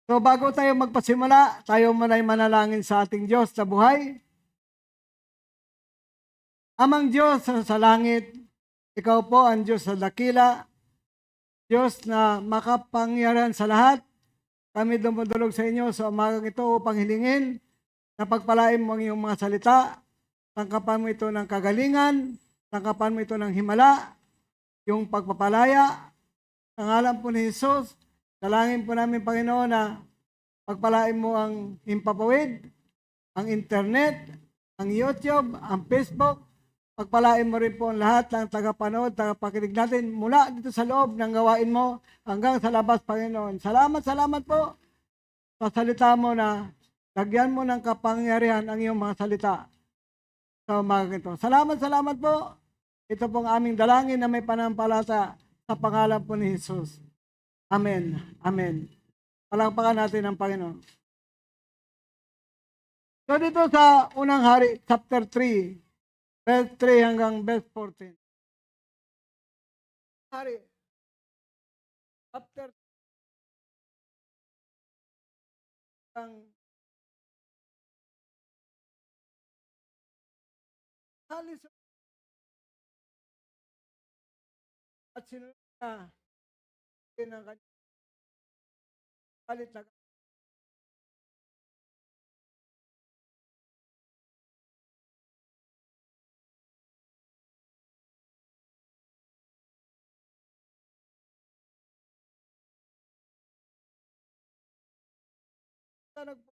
So bago tayo magpasimula, tayo muna'y manalangin sa ating Diyos na buhay. Amang Diyos sa langit, ikaw po ang Diyos sa dakila, Diyos na makapangyarihan sa lahat. Kami dumudulog sa inyo sa umagang ito upang hilingin na pagpalain mo ang iyong mga salita, tangkapan mo ito ng kagalingan, tangkapan mo ito ng himala, yung pagpapalaya. Sa ngalan po ni Jesus, dalangin po namin, Panginoon, na pagpalain mo ang Himpapawid, ang internet, ang YouTube, ang Facebook. Pagpalain mo rin po ang lahat ng tagapanood, tagapakinig natin mula dito sa loob ng gawain mo hanggang sa labas, Panginoon. Salamat po sa salita mo na lagyan mo ng kapangyarihan ang iyong mga salita sa umaga ito. Salamat po. Ito pong aming dalangin na may panampalata sa pangalan po ni Jesus. Amen. Amen. Palakpakan natin ang Panginoon. So dito sa unang hari, chapter 3, verse 3 hanggang verse 14. Hari, chapter ang halis at sinunod na ng kanyang palit na nagpo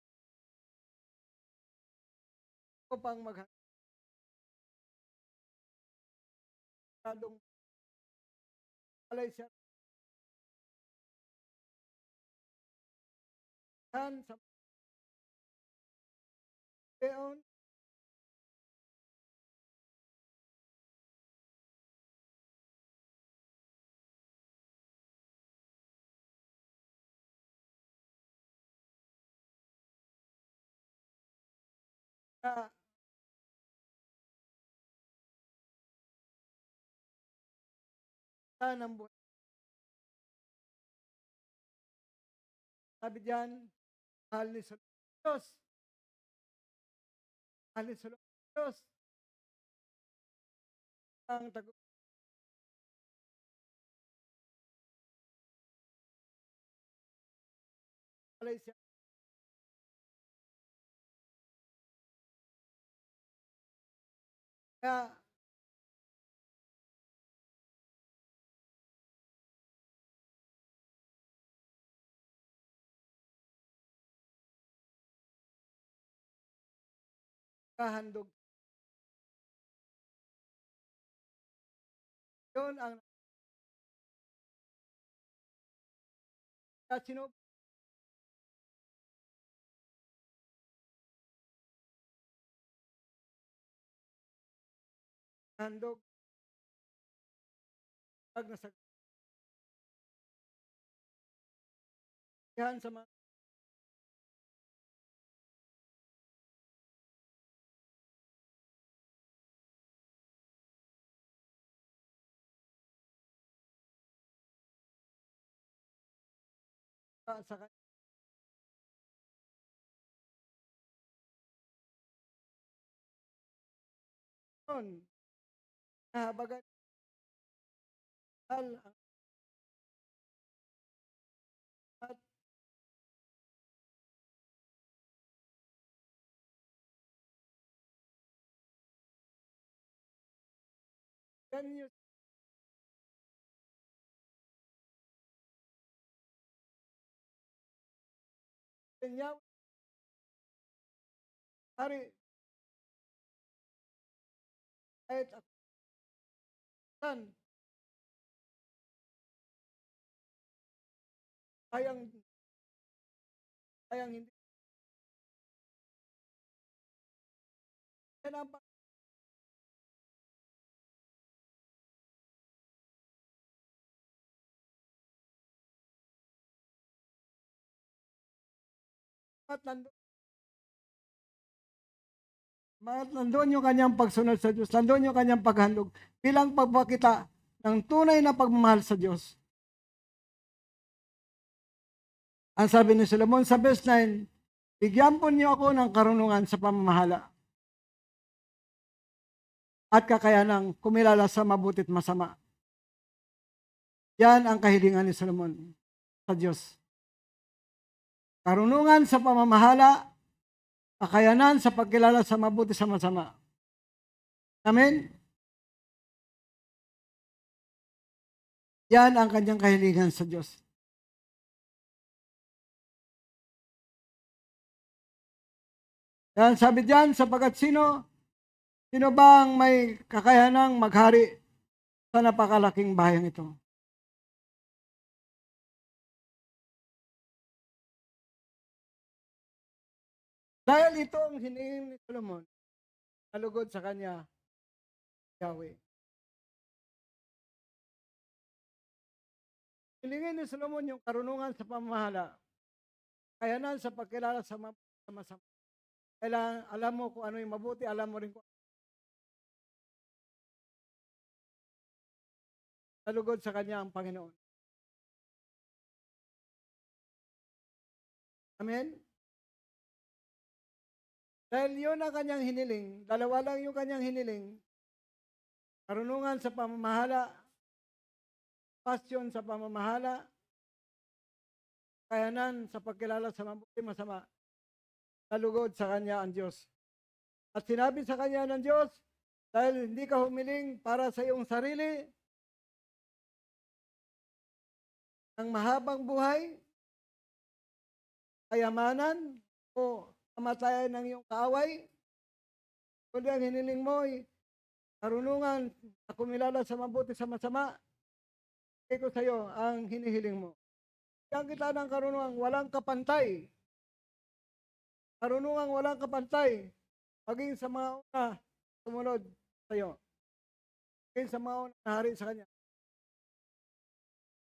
pang maghandong alay siya sa peon na ng buhay. Sabi diyan, mahal ni Diyos, mahal ni Diyos, ang alay siya. Kaya, kahandog. Yun ang kasinop handog pag nasagyan sa mga sa kanyon na bagat ang at ganyo kanyaw hari kahit akutan kayang hindi kailangan at nandun yung kanyang pagsunod sa Diyos, nandun yung kanyang paghandog bilang pagpakita ng tunay na pagmamahal sa Diyos. Ang sabi ni Solomon sa verse 9, bigyan po niyo ako ng karunungan sa pamamahala at kakayanang kumilala sa mabuti at masama. Yan ang kahilingan ni Solomon sa Diyos. Karunungan sa pamamahala, kakayanan sa pagkilala sa mabuti sa masama. Amen? Yan ang kanyang kahilingan sa Diyos. Yan sabi diyan, sapagkat sino bang may kakayanang maghari sa napakalaking bayang ito? Dahil ito ang hiningin ni Solomon, nalugod sa kanya, Yahweh. Hiningin ni Solomon yung karunungan sa pamamahala, kakayanan sa pagkilala sa masama. Kailangan alam mo kung ano yung mabuti, alam mo rin kung nalugod sa kanya ang Panginoon. Amen? Dahil yun ang kanyang hiniling, dalawa lang yung kanyang hiniling, karunungan sa pamamahala, passion sa pamamahala, kakayanan sa pagkilala sa mabuti masama, nalugod sa kanya ang Diyos. At sinabi sa kanya ng Diyos, dahil hindi ka humiling para sa iyong sarili, ng mahabang buhay, kayamanan, o kamatayan ng iyong kaaway, kundi ang hiniling mo ay karunungan na kumilala sa mabuti sa masama, ibigay ko sa iyo ang hinihiling mo. Bigyan kita ng karunungan walang kapantay. Karunungan walang kapantay. Maging sa mga una sumunod sa iyo. Maging sa mga una hari sa kanya.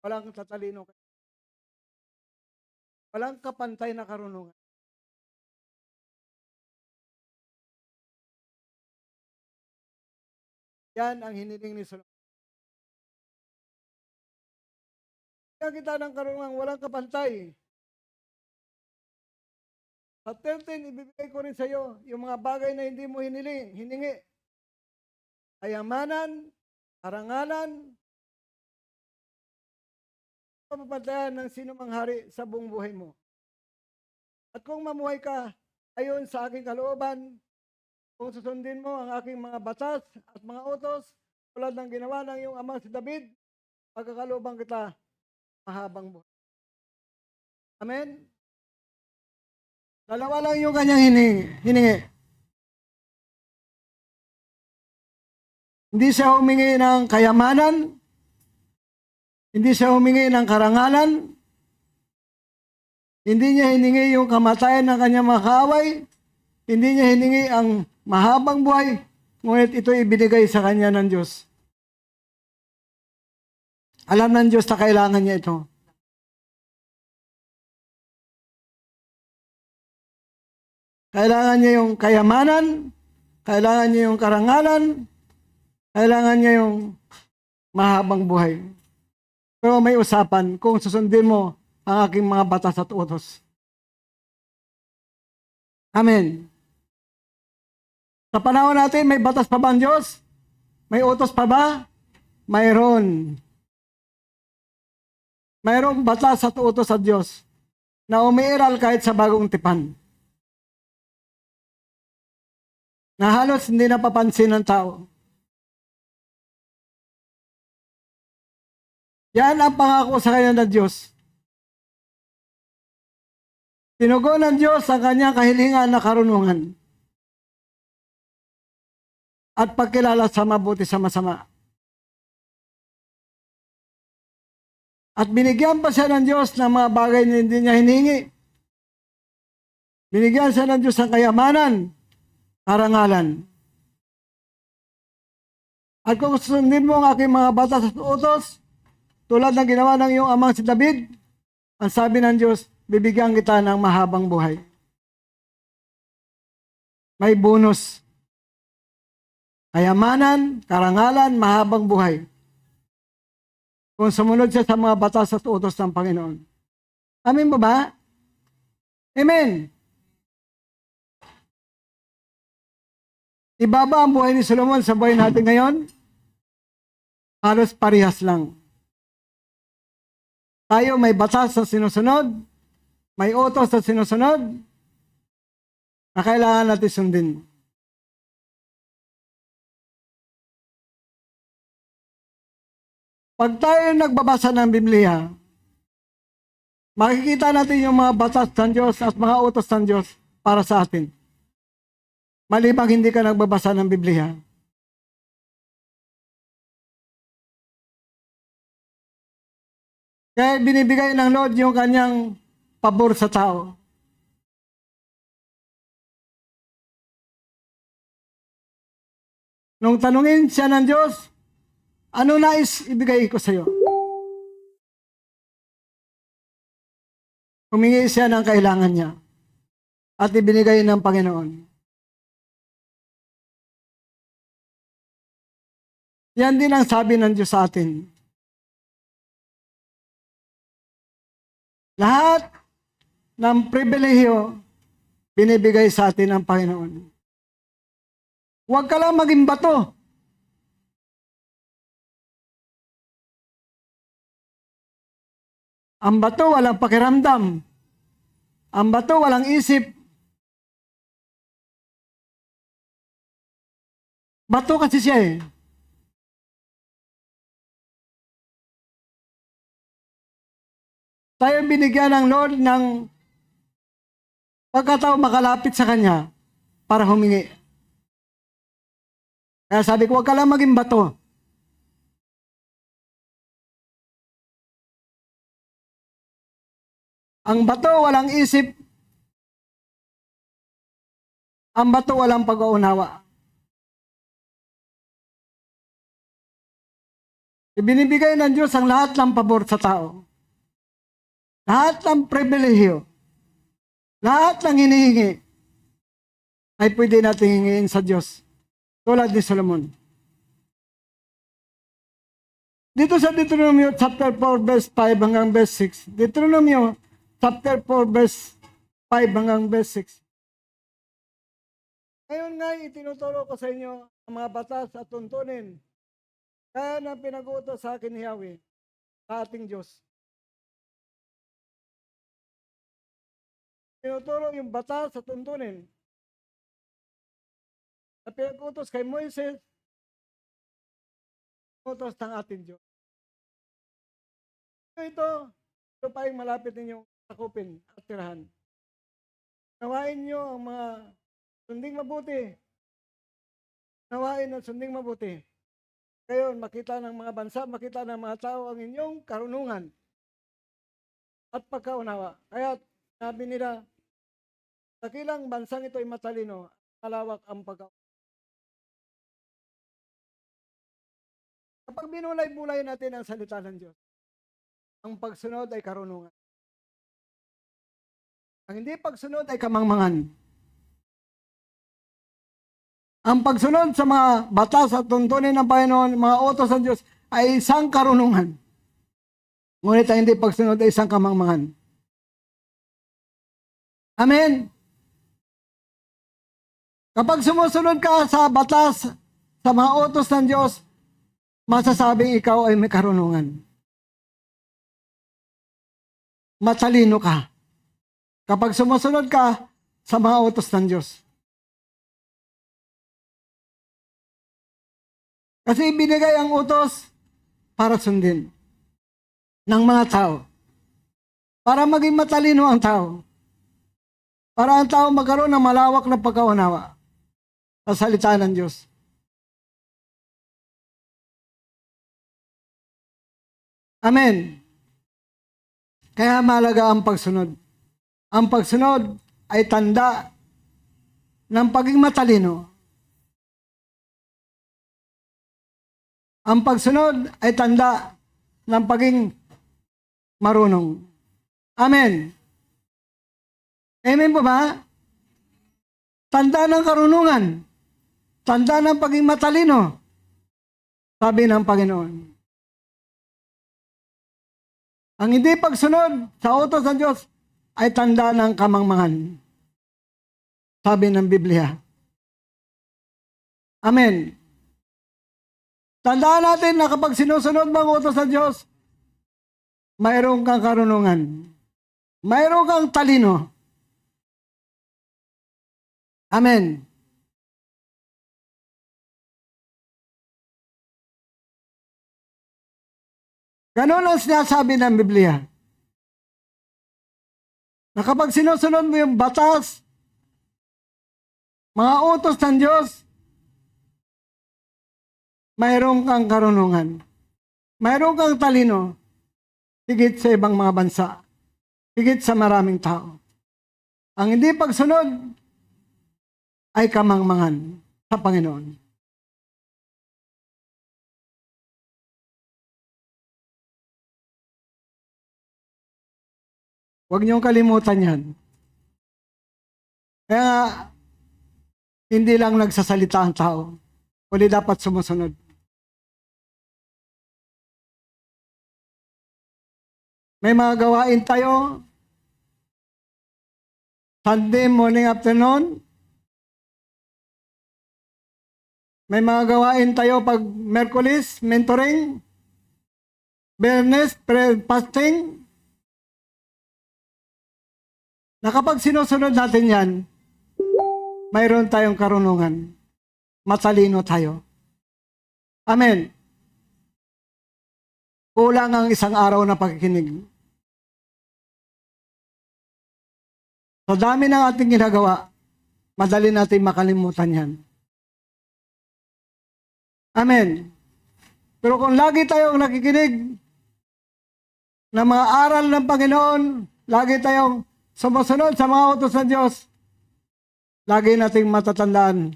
Walang tatalino. Walang kapantay na karunungan. Yan ang hiniling ni Solomon. Bigyan kita ng karunungan walang kapantay. Sa 13, ibibigay ko rin sa iyo yung mga bagay na hindi mo hiningi. Kayamanan, karangalan, papapantayan ng sino mang hari sa buong buhay mo. At kung mamuhay ka ayon sa aking kalooban, kung susundin mo ang aking mga batas at mga utos, tulad ng ginawa ng iyong amang si David, pagkakalooban kita mahabang buhay. Amen? Dalawa lang yung kanyang hiningi. Hindi siya humingi ng kayamanan, hindi siya humingi ng karangalan, hindi niya hiningi yung kamatayan ng kanyang mga kaaway, hindi niya hiningi ang mahabang buhay, ngunit ito ibinigay sa kanya ng Diyos. Alam ng Diyos na kailangan niya ito. Kailangan niya yung kayamanan, kailangan niya yung karangalan, kailangan niya yung mahabang buhay. Pero may usapan kung susundin mo ang aking mga batas at utos. Amen. Sa panahon natin, may batas pa ba ang Diyos? May utos pa ba? Mayroon. Mayroong batas at utos sa Diyos na umiiral kahit sa bagong tipan. Na halos hindi napapansin ng tao. Yan ang pangako sa kanya ng Diyos. Tinugon ng Diyos ang kanyang kahilingan na karunungan at pagkilala sa mabuti sa masama. At binigyan pa siya ng Diyos ng mga bagay na hindi niya hiningi. Binigyan siya ng Diyos ng kayamanan, karangalan. At kung susundin mo ang aking mga batas at utos, tulad ng ginawa ng iyong amang si David, ang sabi ng Diyos, bibigyan kita ng mahabang buhay. May bonus. Kayamanan, karangalan, mahabang buhay. Kung sumunod siya sa mga batas at utos ng Panginoon. Amin ba ba? Amen. Iba ba ang buhay ni Solomon sa buhay natin ngayon? Halos parehas lang. Tayo may batas sa sinusunod, may utos sa sinusunod, na kailangan natin sundin. Pag tayo nagbabasa ng Biblia, makikita natin yung mga batas ng Diyos at mga utos ng Diyos para sa atin. Malibang hindi ka nagbabasa ng Biblia. Kaya binibigay ng Lord yung kanyang pabor sa tao. Nung tanungin siya ng Diyos, ano nais ibigay ko sa iyo? Humingi siya ng kailangan niya at ibinigay ng Panginoon. Yan din ang sabi ng Diyos sa atin. Lahat ng pribilehiyo binibigay sa atin ng Panginoon. Huwag ka lang maging bato. Ang bato walang pakiramdam. Ang bato walang isip. Bato kasi siya eh. Tayo binigyan ng Lord ng pagkataon makalapit sa Kanya para humingi. Kaya sabi ko, huwag ka lang maging bato. Ang bato walang isip. Ang bato walang pag-uunawa. Ibinibigay ng Diyos ang lahat ng pabor sa tao. Lahat ng pribilehiyo. Lahat ng hinihingi ay pwede natin hingiin sa Diyos. Tulad ni Solomon. Dito sa Deuteronomio chapter 4 verse 5 hanggang verse 6. Deuteronomio chapter 4 verse 5 hanggang verse 6. Ngayon nga itinuturo ko sa inyo ang mga batas at tuntunin. Kaya na pinag-uutos sa akin ni Yahweh, sa ating Diyos. Tinuturo yung batas at tuntunin. Na pinag-uutos kay Moises, utos ng ating Diyos. Ito pa yung malapit ninyong sakupin at tirahan. Nawain nyo ang mga sunding mabuti. Nawain ang sunding mabuti. Ngayon, makita ng mga bansa, makita ng mga tao ang inyong karunungan at pagkaunawa. Kaya sabi nila, dakilang bansang ito ay matalino, malawak ang pagkaunawa. Kapag binulay-bulay natin ang salita ng Diyos, ang pagsunod ay karunungan. Ang hindi pagsunod ay kamangmangan. Ang pagsunod sa mga batas at tuntunin ng Panginoon, mga utos ng Diyos, ay isang karunungan. Ngunit ang hindi pagsunod ay isang kamangmangan. Amen? Kapag sumusunod ka sa batas, sa mga utos ng Diyos, masasabing ikaw ay may karunungan. Matalino ka. Kapag sumusunod ka sa mga utos ng Diyos. Kasi ibinigay ang utos para sundin ng mga tao. Para maging matalino ang tao. Para ang tao magkaroon ng malawak na pagkaunawa sa salita ng Diyos. Amen. Kaya mahalaga ang pagsunod. Ang pagsunod ay tanda ng pagiging matalino. Ang pagsunod ay tanda ng pagiging marunong. Amen. Amen po ba? Tanda ng karunungan. Tanda ng pagiging matalino. Sabi ng Panginoon. Ang hindi pagsunod sa utos ng Diyos ay tanda ng kamangmangan. Sabi ng Biblia. Amen. Tandaan natin na kapag sinusunod mo ang utos sa Diyos, mayroon kang karunungan. Mayroon kang talino. Amen. Ganon ang sinasabi ng Biblia. Na kapag sinusunod mo yung batas, mga utos ng Diyos, mayroon kang karunungan. Mayroon kang talino. Higit sa ibang mga bansa. Higit sa maraming tao. Ang hindi pagsunod ay kamangmangan sa Panginoon. Huwag niyong kalimutan yan. Kaya nga, hindi lang nagsasalita ang tao, kundi dapat sumusunod. May mga gawain tayo, Sunday morning, afternoon. May mga gawain tayo pag Merkulis, mentoring. Biyernes, fasting. Na kapag sinusunod natin yan, mayroon tayong karunungan. Matalino tayo. Amen. Kulang ang isang araw na pagkikinig. Sa dami ng ating ginagawa, madali natin makalimutan yan. Amen. Pero kung lagi tayong nakikinig ng mga aral ng Panginoon, lagi tayong sumusunod sa mga utos ng Diyos, lagi nating matatandaan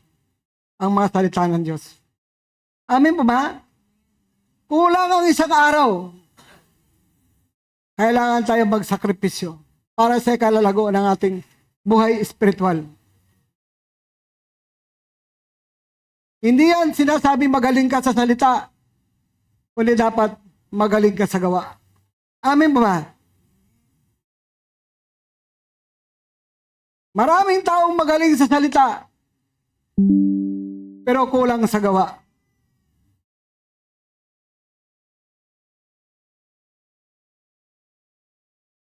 ang mga salita ng Diyos. Amen po ba? Kulang ang isang araw. Kailangan tayo magsakripisyo para sa kalalago ng ating buhay espiritual. Hindi yan sinasabing magaling ka sa salita, kundi dapat magaling ka sa gawa. Amen po ba? Maraming taong magaling sa salita, pero kulang sa gawa.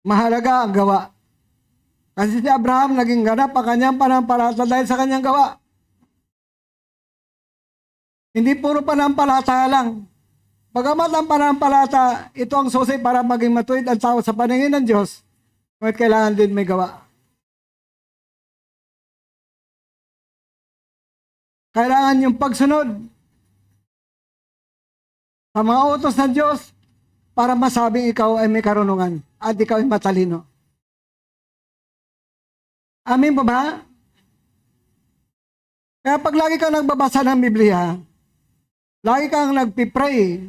Mahalaga ang gawa. Kasi si Abraham naging ganap ang kanyang panampalataya dahil sa kanyang gawa. Hindi puro panampalataya lang. Bagamat ang panampalataya, ito ang susi para maging matuwid ang tao sa paningin ng Diyos, ngunit kailangan din may gawa. Kailangan yung pagsunod sa mga utos ng Diyos para masabing ikaw ay may karunungan at ikaw ay matalino. Amin po ba? Kaya pag lagi kang nagbabasa ng Biblia, lagi kang nagpipray,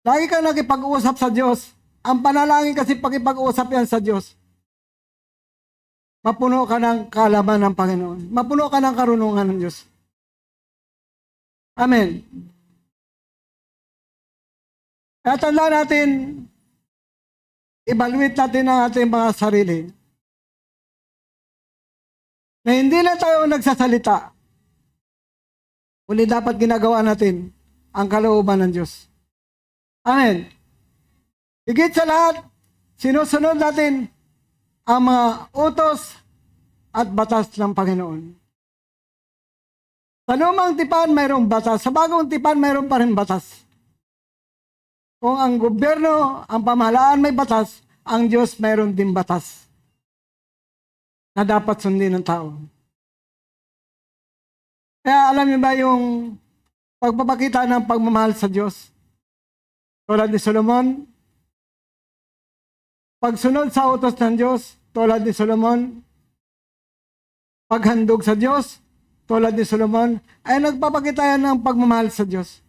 lagi kang nakipag-uusap sa Diyos, ang panalangin kasi pakipag-uusap yan sa Diyos, mapuno ka ng kaalaman ng Panginoon. Mapuno ka ng karunungan ng Diyos. Amen. Kaya tandaan natin, evaluate natin ang ating mga sarili. Na hindi na tayo nagsasalita, kundi dapat ginagawa natin ang kalooban ng Diyos. Amen. Higit sa lahat, sinusunod natin ang mga utos at batas ng Panginoon. Sa lumang tipan, mayroong batas. Sa bagong tipan, mayroon pa rin batas. Kung ang gobyerno, ang pamahalaan may batas, ang Diyos mayroon din batas na dapat sundin ng tao. Kaya alam niyo ba yung pagpapakita ng pagmamahal sa Diyos? Tulad ni Solomon, pagsunod sa utos ng Diyos, tulad ni Solomon, paghandog sa Diyos, tulad ni Solomon, ay nagpapakita yan ng pagmamahal sa Diyos.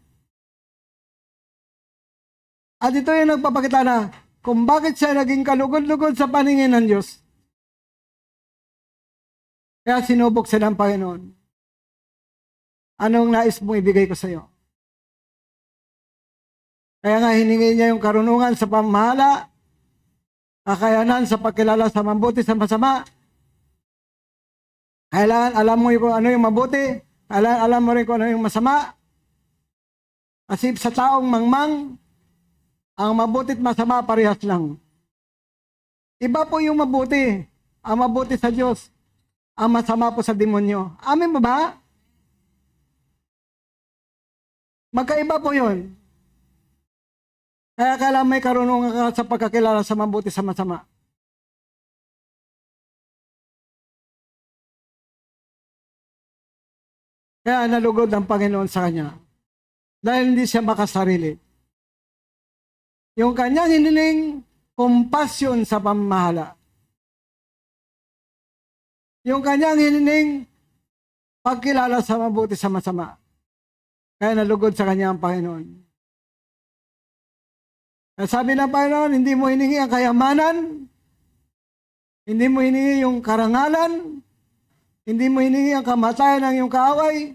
At ito yung nagpapakita na kung bakit siya naging kalugod-lugod sa paningin ng Diyos. Kaya sinubok siya ng Panginoon. Anong nais mong ibigay ko sa iyo? Kaya nga hiningi niya yung karunungan sa pamahala, kakayanan sa pagkilala sa mabuti sa masama. Kailangan alam mo kung ano yung mabuti, kailangan alam mo rin kung ano yung masama. Kasi sa taong mangmang, ang mabuti at masama parehas lang. Iba po yung mabuti. Ang mabuti sa Diyos, ang masama po sa demonyo. Amin mo ba? Magkaiba po yun. Kaya kailangan may karunungan ka sa pagkakilala sa mabuti sa masama. Kaya nalugod ang Panginoon sa kanya. Dahil hindi siya makasarili. Yung kanyang hiniling kompasyon sa pamamahala. Yung kanyang hiniling pagkilala sa mabuti sa masama. Kaya nalugod sa kanya ang Panginoon. Kaya sabi ng Panginoon, hindi mo hiningi ang kayamanan, hindi mo hiningi yung karangalan, hindi mo hiningi ang kamatayan ng iyong kaaway.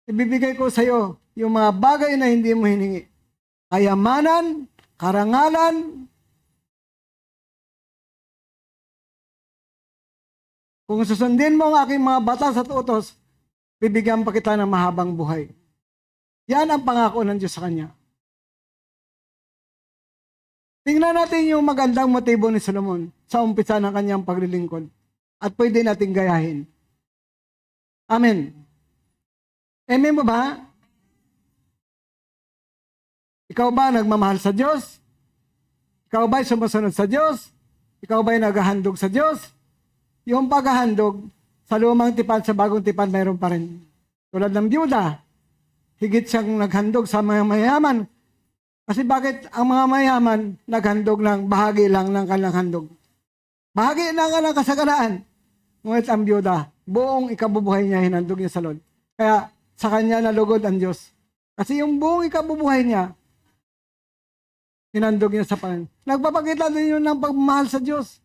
Ibibigay ko sa iyo yung mga bagay na hindi mo hiningi. Kayamanan, karangalan. Kung susundin mo ang aking mga batas at utos, bibigyan pa kita ng mahabang buhay. Yan ang pangako ng Diyos sa kanya. Tingnan natin yung magandang motibo ni Solomon sa umpisa ng kanyang paglilingkod. At pwede natin gayahin. Amen. Amen mo ba? Ikaw ba nagmamahal sa Diyos? Ikaw ba'y sumusunod sa Diyos? Ikaw ba'y naghahandog sa Diyos? Yung paghahandog, sa lumang tipan, sa bagong tipan, mayroon pa rin. Tulad ng byuda, higit siyang naghandog sa mga mayaman. Kasi bakit ang mga mayaman naghandog ng bahagi lang ng kanilang handog? Bahagi ng kanilang kasaganaan. Ngunit ang byuda, buong ikabubuhay niya, hinandog niya sa Lord. Kaya sa kanya nalugod ang Diyos. Kasi yung buong ikabubuhay niya, hinandog niya sa Panginoon. Nagpapakita din yun ng pagmamahal sa Diyos.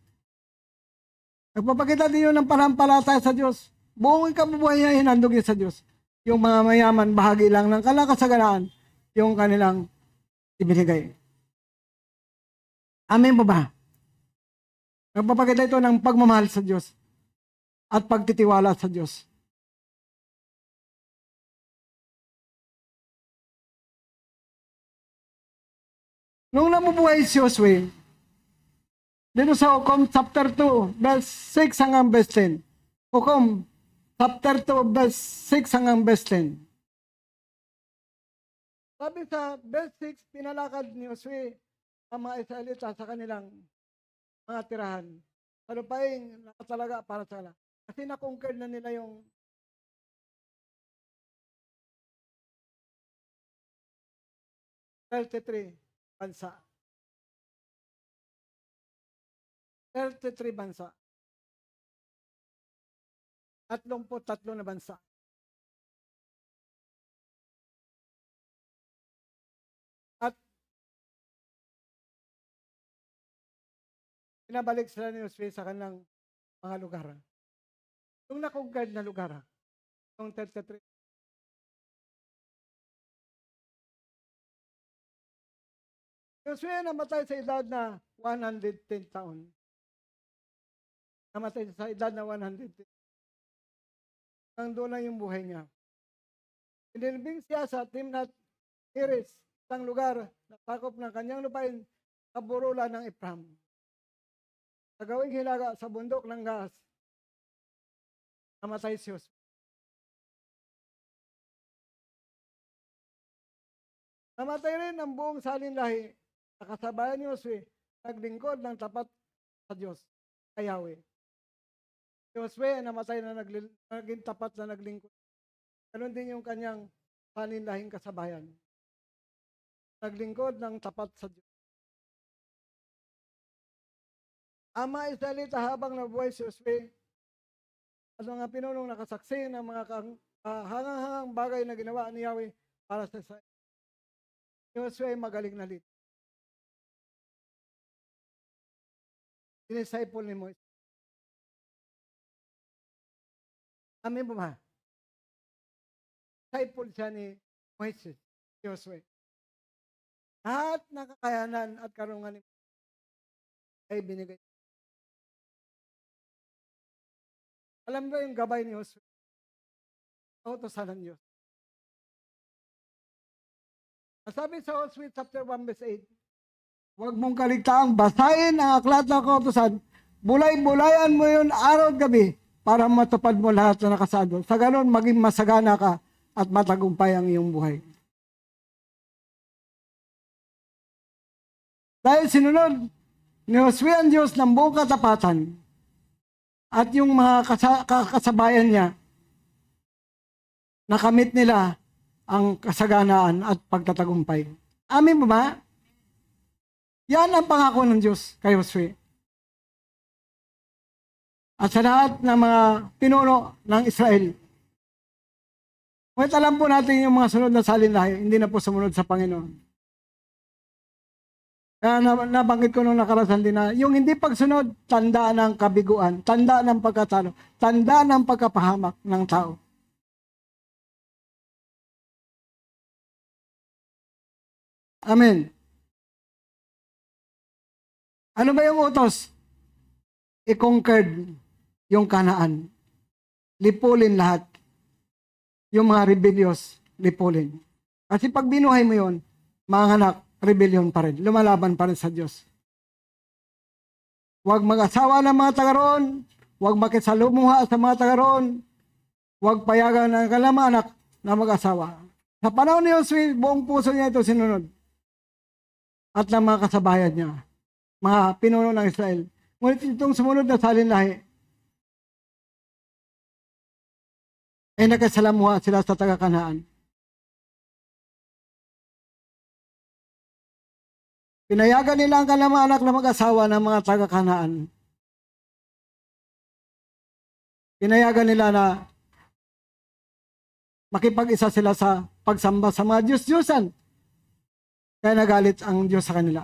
Nagpapakita din yun ng panampalataya sa Diyos. Buong ikabubuhay niya, hinandog niya sa Diyos. Yung mga mayaman, bahagi lang ng kanilang kasaganaan, yung kanilang ibinigay. Amen po ba? Nagpapakita ito ng pagmamahal sa Diyos at pagtitiwala sa Diyos. Nung nabubuhay si Josue, dito sa Hukom chapter 2, verse 6 hanggang verse 10. Hukom chapter 2, verse 6 hanggang verse 10. Sabi sa verse 6, pinalakad ni Josue ang mga Israelita sa kanilang mga tirahan. Ano pa yung nakatalaga para sa kanila. Kasi na-conquer na nila yung 33 bansa. 33 bansa. 33 na bansa. At pinabalik sila ni Josue sa kanilang mga lugar. Yung na-conquer na lugar, yung 33. Josue namatay sa edad na 110 taon. Namatay sa edad na 110. Hanggang doon lang yung buhay niya. Inilibing siya sa Timnat Heres, isang lugar na sakop ng kanyang lupain sa burula ng Ephraim. Sa gawing hilaga sa bundok ng Gaas, namatay si Josue. Namatay rin ang buong salin lahi sa kasabayan ni Josue, naglingkod ng tapat sa Diyos, kay Yahweh. Si Josue namatay na naging tapat na naglingkod. Ganon din yung kanyang salin lahing kasabayan. Naglingkod ng tapat sa Diyos. Ang mga Israelita habang nabuhay si Josue at mga pinunong nakasaksi ng mga hangang-hangang bagay na ginawa ni Yahweh para sa Israel. Si Josue ay magaling na leader. Dinisciple ni Moises. Amin po ba? Disciple siya ni Moises, si Josue. Lahat ng kakayanan at karunungan ni ay binigay. Alam mo yung gabay ni Josue? Kautosan ng Diyos. Sabi sa Josue chapter 1 verse 8, huwag mong kaligtaang basahin ang aklat ng kautosan, bulay-bulayan mo yun araw at gabi para matupad mo lahat na nakasaad doon. Sa ganon, maging masagana ka at matagumpay ang iyong buhay. Dahil sinunod ni Josue ang Diyos ng buong katapatan at yung mga kasabayan niya, nakamit nila ang kasaganaan at pagtatagumpay. Amin mo ba? Yan ang pangako ng Diyos kay Josue. At sa lahat ng mga pinuno ng Israel. Ngunit alam po natin yung mga sunod na salinlahi, hindi na po sumunod sa Panginoon. Kaya nabanggit ko nung nakarasan din na yung hindi pagsunod, tanda ng kabiguan, tanda ng pagkatalo, tanda ng pagkapahamak ng tao. Amen. Ano ba yung utos? I-conquered yung Kanaan. Lipulin lahat. Yung mga rebellious, lipulin. Kasi pag binuhay mo yun, mga anak, rebellion pa rin. Lumalaban pa rin sa Diyos. Huwag mag-asawa ng mga taga roon. Huwag makisalumuha sa mga taga roon. Huwag payagan ng kanilang anak na mag-asawa. Sa panahon ni Josue, buong puso niya ito sinunod. At ng mga kasabayan niya, mga pinuno ng Israel. Ngunit itong sumunod na salinlahi, ay nakasalamuha sila sa taga-Kanaan. Pinayagan nila ang kanilang anak na mag-asawa ng mga taga-Kanaan. Pinayagan nila na makipag-isa sila sa pagsamba sa mga Diyos-Diyosan. Kaya nagalit ang Diyos sa kanila.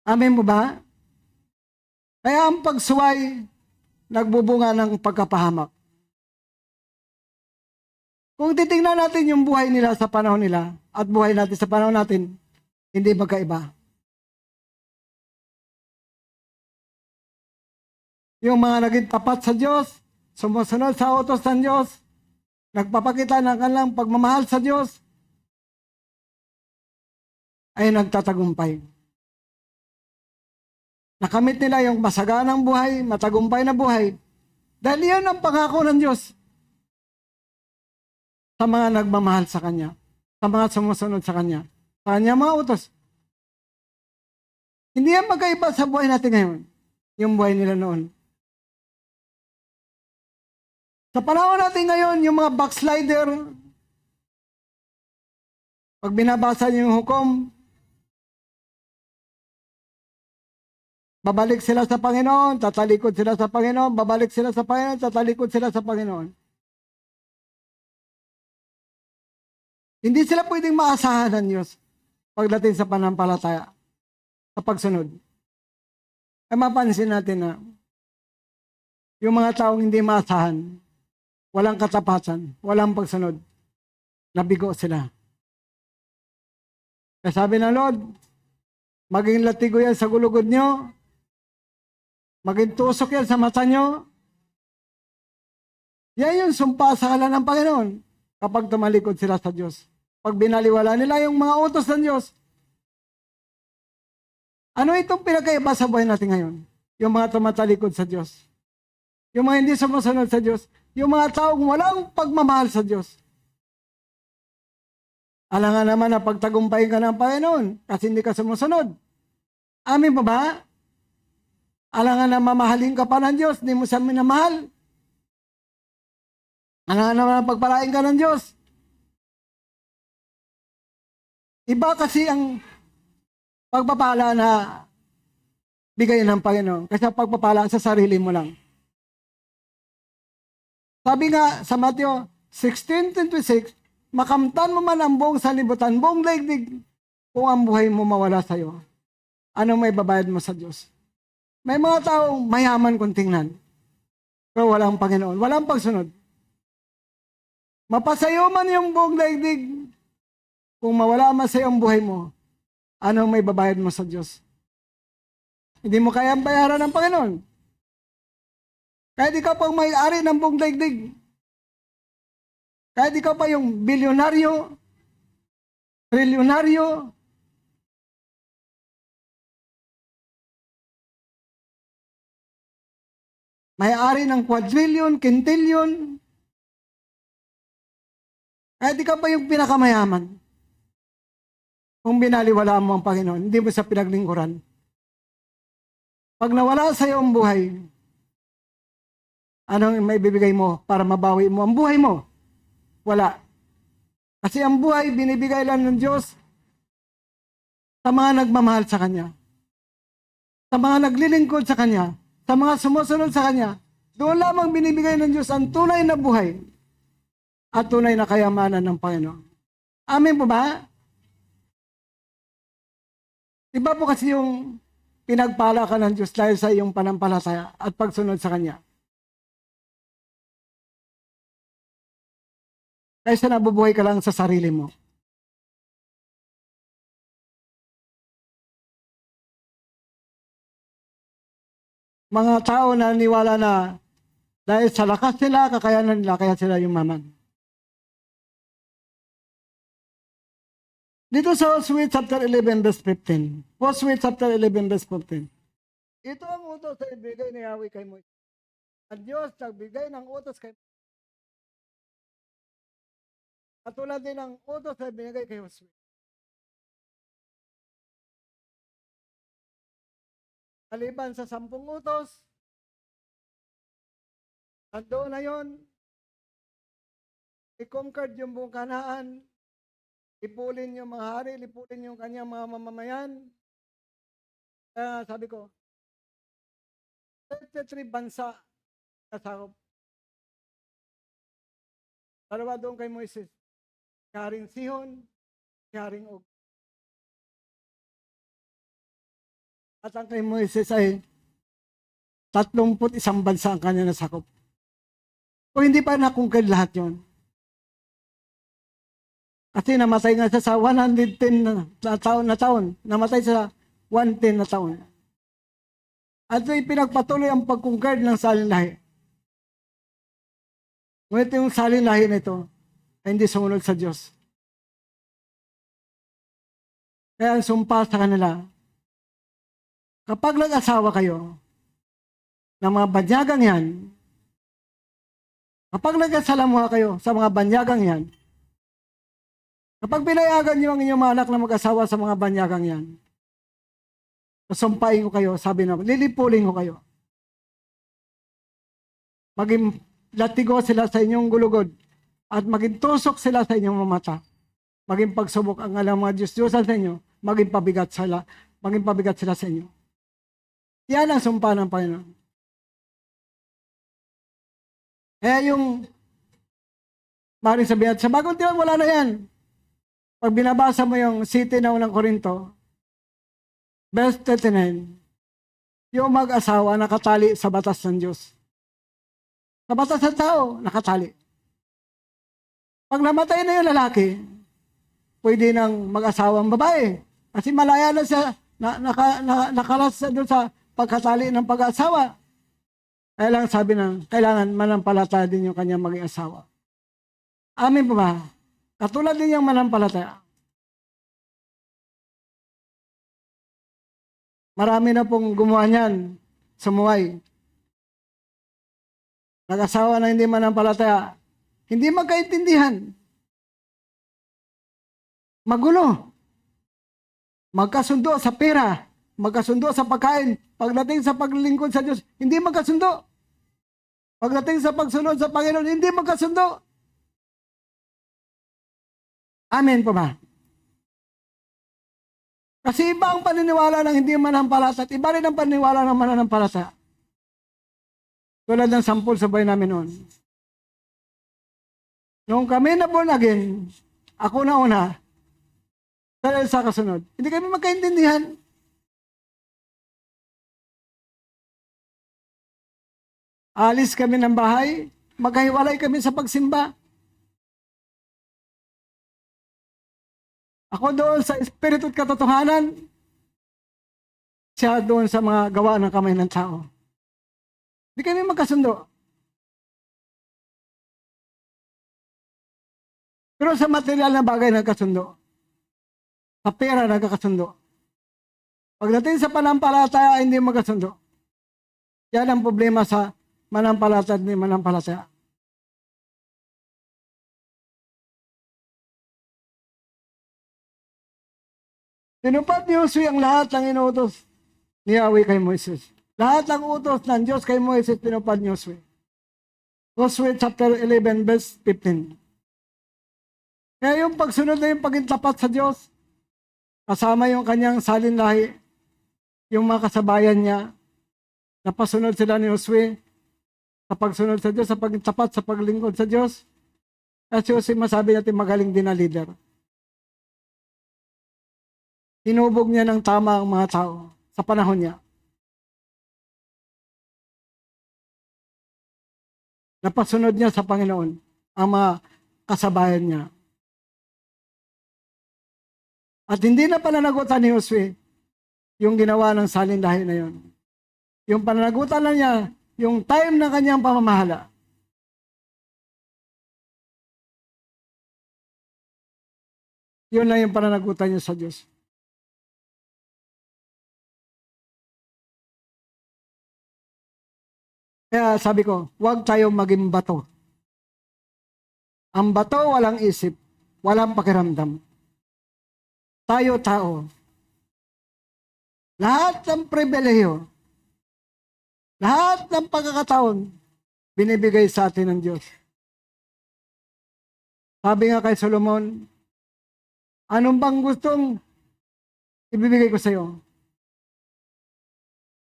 Amen mo ba? Kaya ang pagsuway, nagbubunga ng pagkapahamak. Kung titingnan natin yung buhay nila sa panahon nila at buhay natin sa panahon natin, hindi magkaiba. Yung mga naging tapat sa Diyos, sumusunod sa utos ng Diyos, nagpapakita ng kanilang pagmamahal sa Diyos, ay nagtatagumpay. Nakamit nila yung masaganang buhay, matagumpay na buhay. Dahil yan ang pangako ng Diyos sa mga nagmamahal sa Kanya, sa mga sumusunod sa Kanya, sa Kanya mga utos. Hindi yan magkaiba sa buhay natin ngayon, yung buhay nila noon. Sa panahon natin ngayon, yung mga backslider, pag binabasa niyo yung hukom, babalik sila sa Panginoon, tatalikod sila sa Panginoon, babalik sila sa Panginoon, tatalikod sila sa Panginoon. Hindi sila pwedeng maasahan ng Diyos pagdating sa panampalataya, sa pagsunod. Ay mapansin natin na yung mga taong hindi maasahan, walang katapatan, walang pagsunod, nabigo sila. Kaya sabi ng Lord, maging latigo yan sa gulugod nyo, maging tusok yan sa mata nyo. Yan yung sumpa sa ngalan ng Panginoon kapag tumalikod sila sa Diyos. Pag binaliwala nila yung mga utos ng Diyos. Ano itong pinagkaiba sa buhay natin ngayon? Yung mga tumatalikod sa Diyos. Yung mga hindi sumusunod sa Diyos. Yung mga taong walang pagmamahal sa Diyos. Alangan naman na pagtagumpayin ka ng Panginoon kasi hindi ka sumusunod. Amin pa ba? Alangan na mamahalin ka pa ng Diyos, hindi mo siya minamahal. Alangan naman na pagpalain ka ng Diyos. Iba kasi ang pagpapala na bigay ng Panginoon. Kasi ang pagpapala sa sarili mo lang. Sabi nga sa Mateo 16:26, makamtan mo man ang buong sanlibutan, buong daigdig, kung ang buhay mo mawala sa iyo. Ano may babayad mo sa Diyos? May mga taong mayaman kung tingnan, pero walang Panginoon, walang pagsunod. Mapasayo man yung buong daigdig, Kung mawala man sa iyo ang buhay mo, ano ang may babayad mo sa Diyos? Hindi mo kayang bayaran ng Panginoon. Kahit ikaw pang may-ari ng buong daigdig. Kahit ikaw pa yung bilyonaryo, trilyonaryo, may-ari ng quadrillion, quintillion, kahit ikaw pa yung pinakamayaman, kung binaliwala mo ang Panginoon, hindi mo sa pinaglingkuran. Pag nawala sa iyo ang buhay, anong may bibigay mo para mabawi mo ang buhay mo? Wala. Kasi ang buhay, binibigay lang ng Diyos sa mga nagmamahal sa Kanya. Sa mga naglilingkod sa Kanya. Sa mga sumusunod sa Kanya. Doon lamang binibigay ng Diyos ang tunay na buhay at tunay na kayamanan ng Panginoon. Amen po ba? Iba po kasi yung pinagpala ka ng Diyos dahil sa iyong panampalataya at pagsunod sa Kanya. Kaysa nabubuhay ka lang sa sarili mo. Mga tao na niwala na dahil sa lakas nila, kakayanan nila, kaya sila yumaman. Dito sa Hosea chapter 11 verse 15. Hosea chapter 11 verse 15. Ito ang utos na ibigay ni Yahweh kay Moises. Ang Diyos nagbigay ng utos kay Moises. Katulad din ng utos na ibigay kay Hosea. Maliban sa 10 utos, nandoon na yun, i-conquered yung buong Kanaan, lipulin yung mga hari, lipulin yung kanyang mga mamamayan. Kaya sabi ko, 33 bansa kasakop. Dalawa doon kay Moises, si Haring Sihon, si Haring Og. At ang kay Moises ay 31 bansa ang kanya nasakop. O hindi pa nakungkad lahat yon. Kasi namatay nga siya sa 110 na taon. Namatay sa 110 na taon. At ito'y pinagpatuloy ang pagkungkad ng salinlahi. Ngunit yung salinlahi na ito ay hindi sumunod sa Diyos. Kaya ang sumpa sa kanila, kapag nag-asawa kayo ng mga banyagang yan, kapag nag-asalamuha kayo sa mga banyagang yan, kapag pinayagan niyo ang inyong mga anak na mag-asawa sa mga banyagang yan, sumpain ko kayo, sabi na, lilipulin ko kayo. Maging latigo sila sa inyong gulugod at maging tusok sila sa inyong mata. Maging pagsubok ang alam mga Diyos-Diyosan sa inyo, maging pabigat sila sa inyo. Yan ang sumpa ng Panginoon. Eh yung maaaring sabihin, sa bagong tiwag, wala na yan. Pag binabasa mo yung city na unang Korinto, verse 39, yung mag-asawa nakatali sa batas ng Diyos. Sa batas ng tao, nakatali. Pag namatay na yung lalaki, pwede nang mag-asawa ang babae. Kasi malaya na siya, nakalas doon sa pagkatali ng pag-asawa. Kaya lang sabi na, kailangan manampalataya din yung kanyang maging asawa. Amin po ba? Katulad din yung manampalataya. Marami na pong gumawa niyan, sumuway. Nag-asawa na hindi manampalataya. Hindi magkaintindihan. Magulo. Magkasundo sa pera. Magkasundo sa pagkain. Pagdating sa paglilingkod sa Diyos, hindi magkasundo. Pagdating sa pagsunod sa Panginoon, hindi magkasundo. Amen po ba? Kasi iba ang paniniwala ng hindi manampalataya at iba rin ang paniniwala ng mananampalataya. Tulad ng sampol sa buhay namin noon. Nung kami na born again, ako na una, dahil sa kasunod, hindi kami magkaintindihan. Alis kami ng bahay, magkahiwalay kami sa pagsimba. Ako doon sa espiritu at katotohanan, siya doon sa mga gawa ng kamay ng tao. Hindi kami magkasundo. Pero sa material na bagay nagkasundo. Sa pera nagkakasundo. Pagdating sa panampalataya, hindi magkasundo. Yan ang problema sa manampalataya at hindi manampalataya. Tinupad ni Josue ang lahat ng inutos ni Yahweh kay Moises. Lahat ng utos ng Diyos kay Moises, tinupad ni Josue. Josue chapter 11 verse 15. Kaya yung pagsunod na yung pagintapat sa Diyos, kasama yung kanyang salinlahi, yung mga kasabayan niya, napasunod sila ni Josue sa pagsunod sa Diyos, sa pagintapat, sa paglingkod sa Diyos. Kasi Josue, masabi natin magaling din na leader. Tinubog niya ng tama ang mga tao sa panahon niya. Napasunod niya sa Panginoon ang mga kasabayan niya. At hindi na pananagutan ni Josue yung ginawa ng salinlahi na yun. Yung pananagutan na niya, yung time ng kanyang pamamahala. Yun lang yung pananagutan niya sa Diyos. Kaya sabi ko, huwag tayong maging bato. Ang bato walang isip, walang pakiramdam. Tayo tao. Lahat ng pribilehiyo, lahat ng pagkakataon, binibigay sa atin ng Diyos. Sabi nga kay Solomon, anong bang gustong ibibigay ko sa iyo?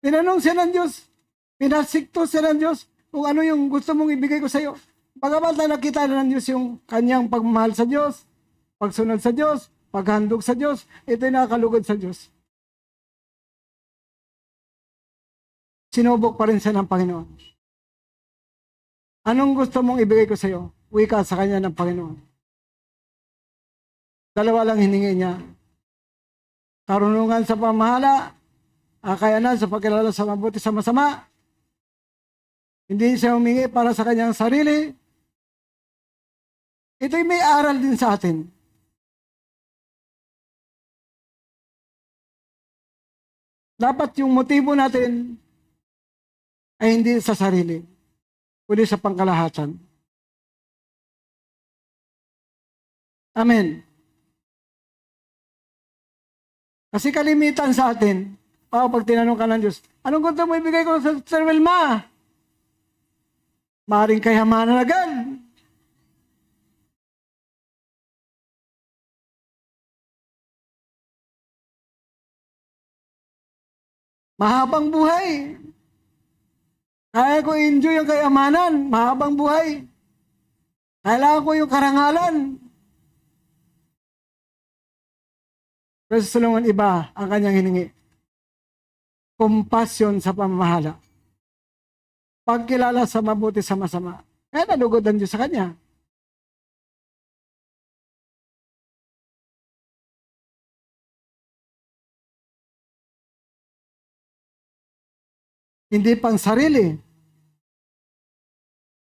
Tinanong siya ng Diyos, pinasikto siya ng Diyos kung ano yung gusto mong ibigay ko sa iyo. Bagamat na nakita na ng Diyos yung kanyang pagmamahal sa Diyos, pagsunod sa Diyos, paghandog sa Diyos, ito'y nakakalugod sa Diyos. Sinubok pa rin siya ng Panginoon. Anong gusto mong ibigay ko sa iyo? Wika sa kanya ng Panginoon. Dalawa lang hiningi niya. Karunungan sa pamahala, kakayanan sa pagkilala sa mabuti sa masama. Hindi siya humingi para sa kanyang sarili. Ito'y may aral din sa atin. Dapat yung motibo natin ay hindi sa sarili, kundi sa pangkalahatan. Amen. Kasi kalimitan sa atin, pag tinanong ka ng Diyos, anong gusto mo ibigay ko sa Sir Wilma? Maring kayamanan agad. Mahabang buhay. Kaya ko enjoy ang kayamanan, mahabang buhay. Kailangan ko yung karangalan. Pero sa Solomon, iba ang kanyang hiningi. Compassion sa pamamahala. Pagkilala sa mabuti sa masama. Kaya nalugod ang Diyos sa kanya. Hindi pang sarili.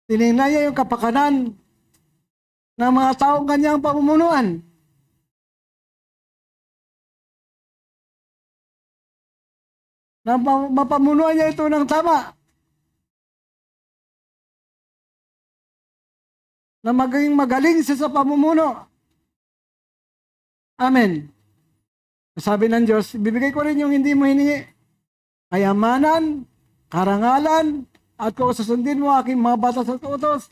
Tinignan niya yung kapakanan ng mga taong kanyang pamumunuan. Na mapamunuan niya ito ng tama. Na maging magaling siya sa pamumuno. Amen. Sabi ng Diyos, bibigay ko rin yung hindi mo hiningi. Kayamanan, karangalan, at kung susundin mo aking mga batas at utos,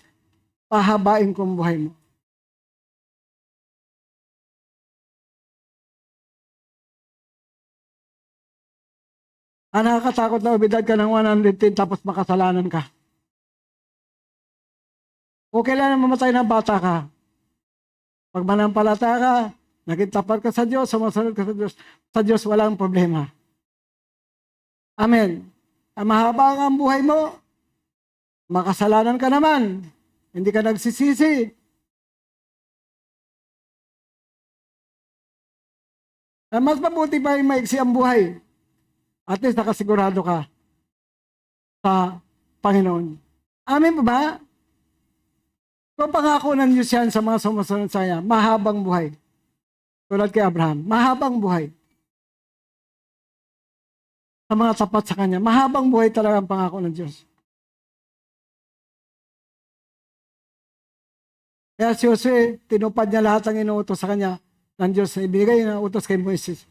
pahabain ko ang buhay mo. Nakakatakot na ubidad ka ng 110 tapos makasalanan ka. O kailangan mamatay ng bata ka. Pag manampalataya ka, naging tapat ka sa Diyos, sumusunod ka sa Diyos walang problema. Amen. Mahaba ang buhay mo, makasalanan ka naman, hindi ka nagsisisi. Mas mabuti pa yung maiksi ang buhay. At least nakasigurado ka sa Panginoon. Amen po ba? Kung pangako ng Diyos yan sa mga sumusunod sa Kanya, mahabang buhay. Tulad kay Abraham, mahabang buhay. Sa mga tapat sa Kanya, mahabang buhay talaga ang pangako ng Diyos. Kaya si Jose, tinupad niya lahat ang inuutos sa Kanya ng Diyos na ibigay na utos kay Moises.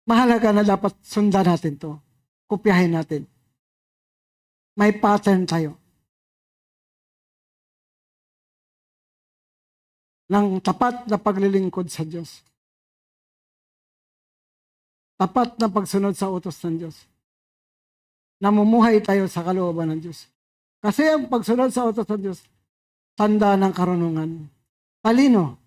Mahalaga na dapat sundan natin to. Kopyahin natin. May pattern tayo. Ng tapat na paglilingkod sa Diyos. Tapat na pagsunod sa utos ng Diyos. Namumuhay tayo sa kalooban ng Diyos. Kasi ang pagsunod sa utos ng Diyos, tanda ng karunungan. Talino.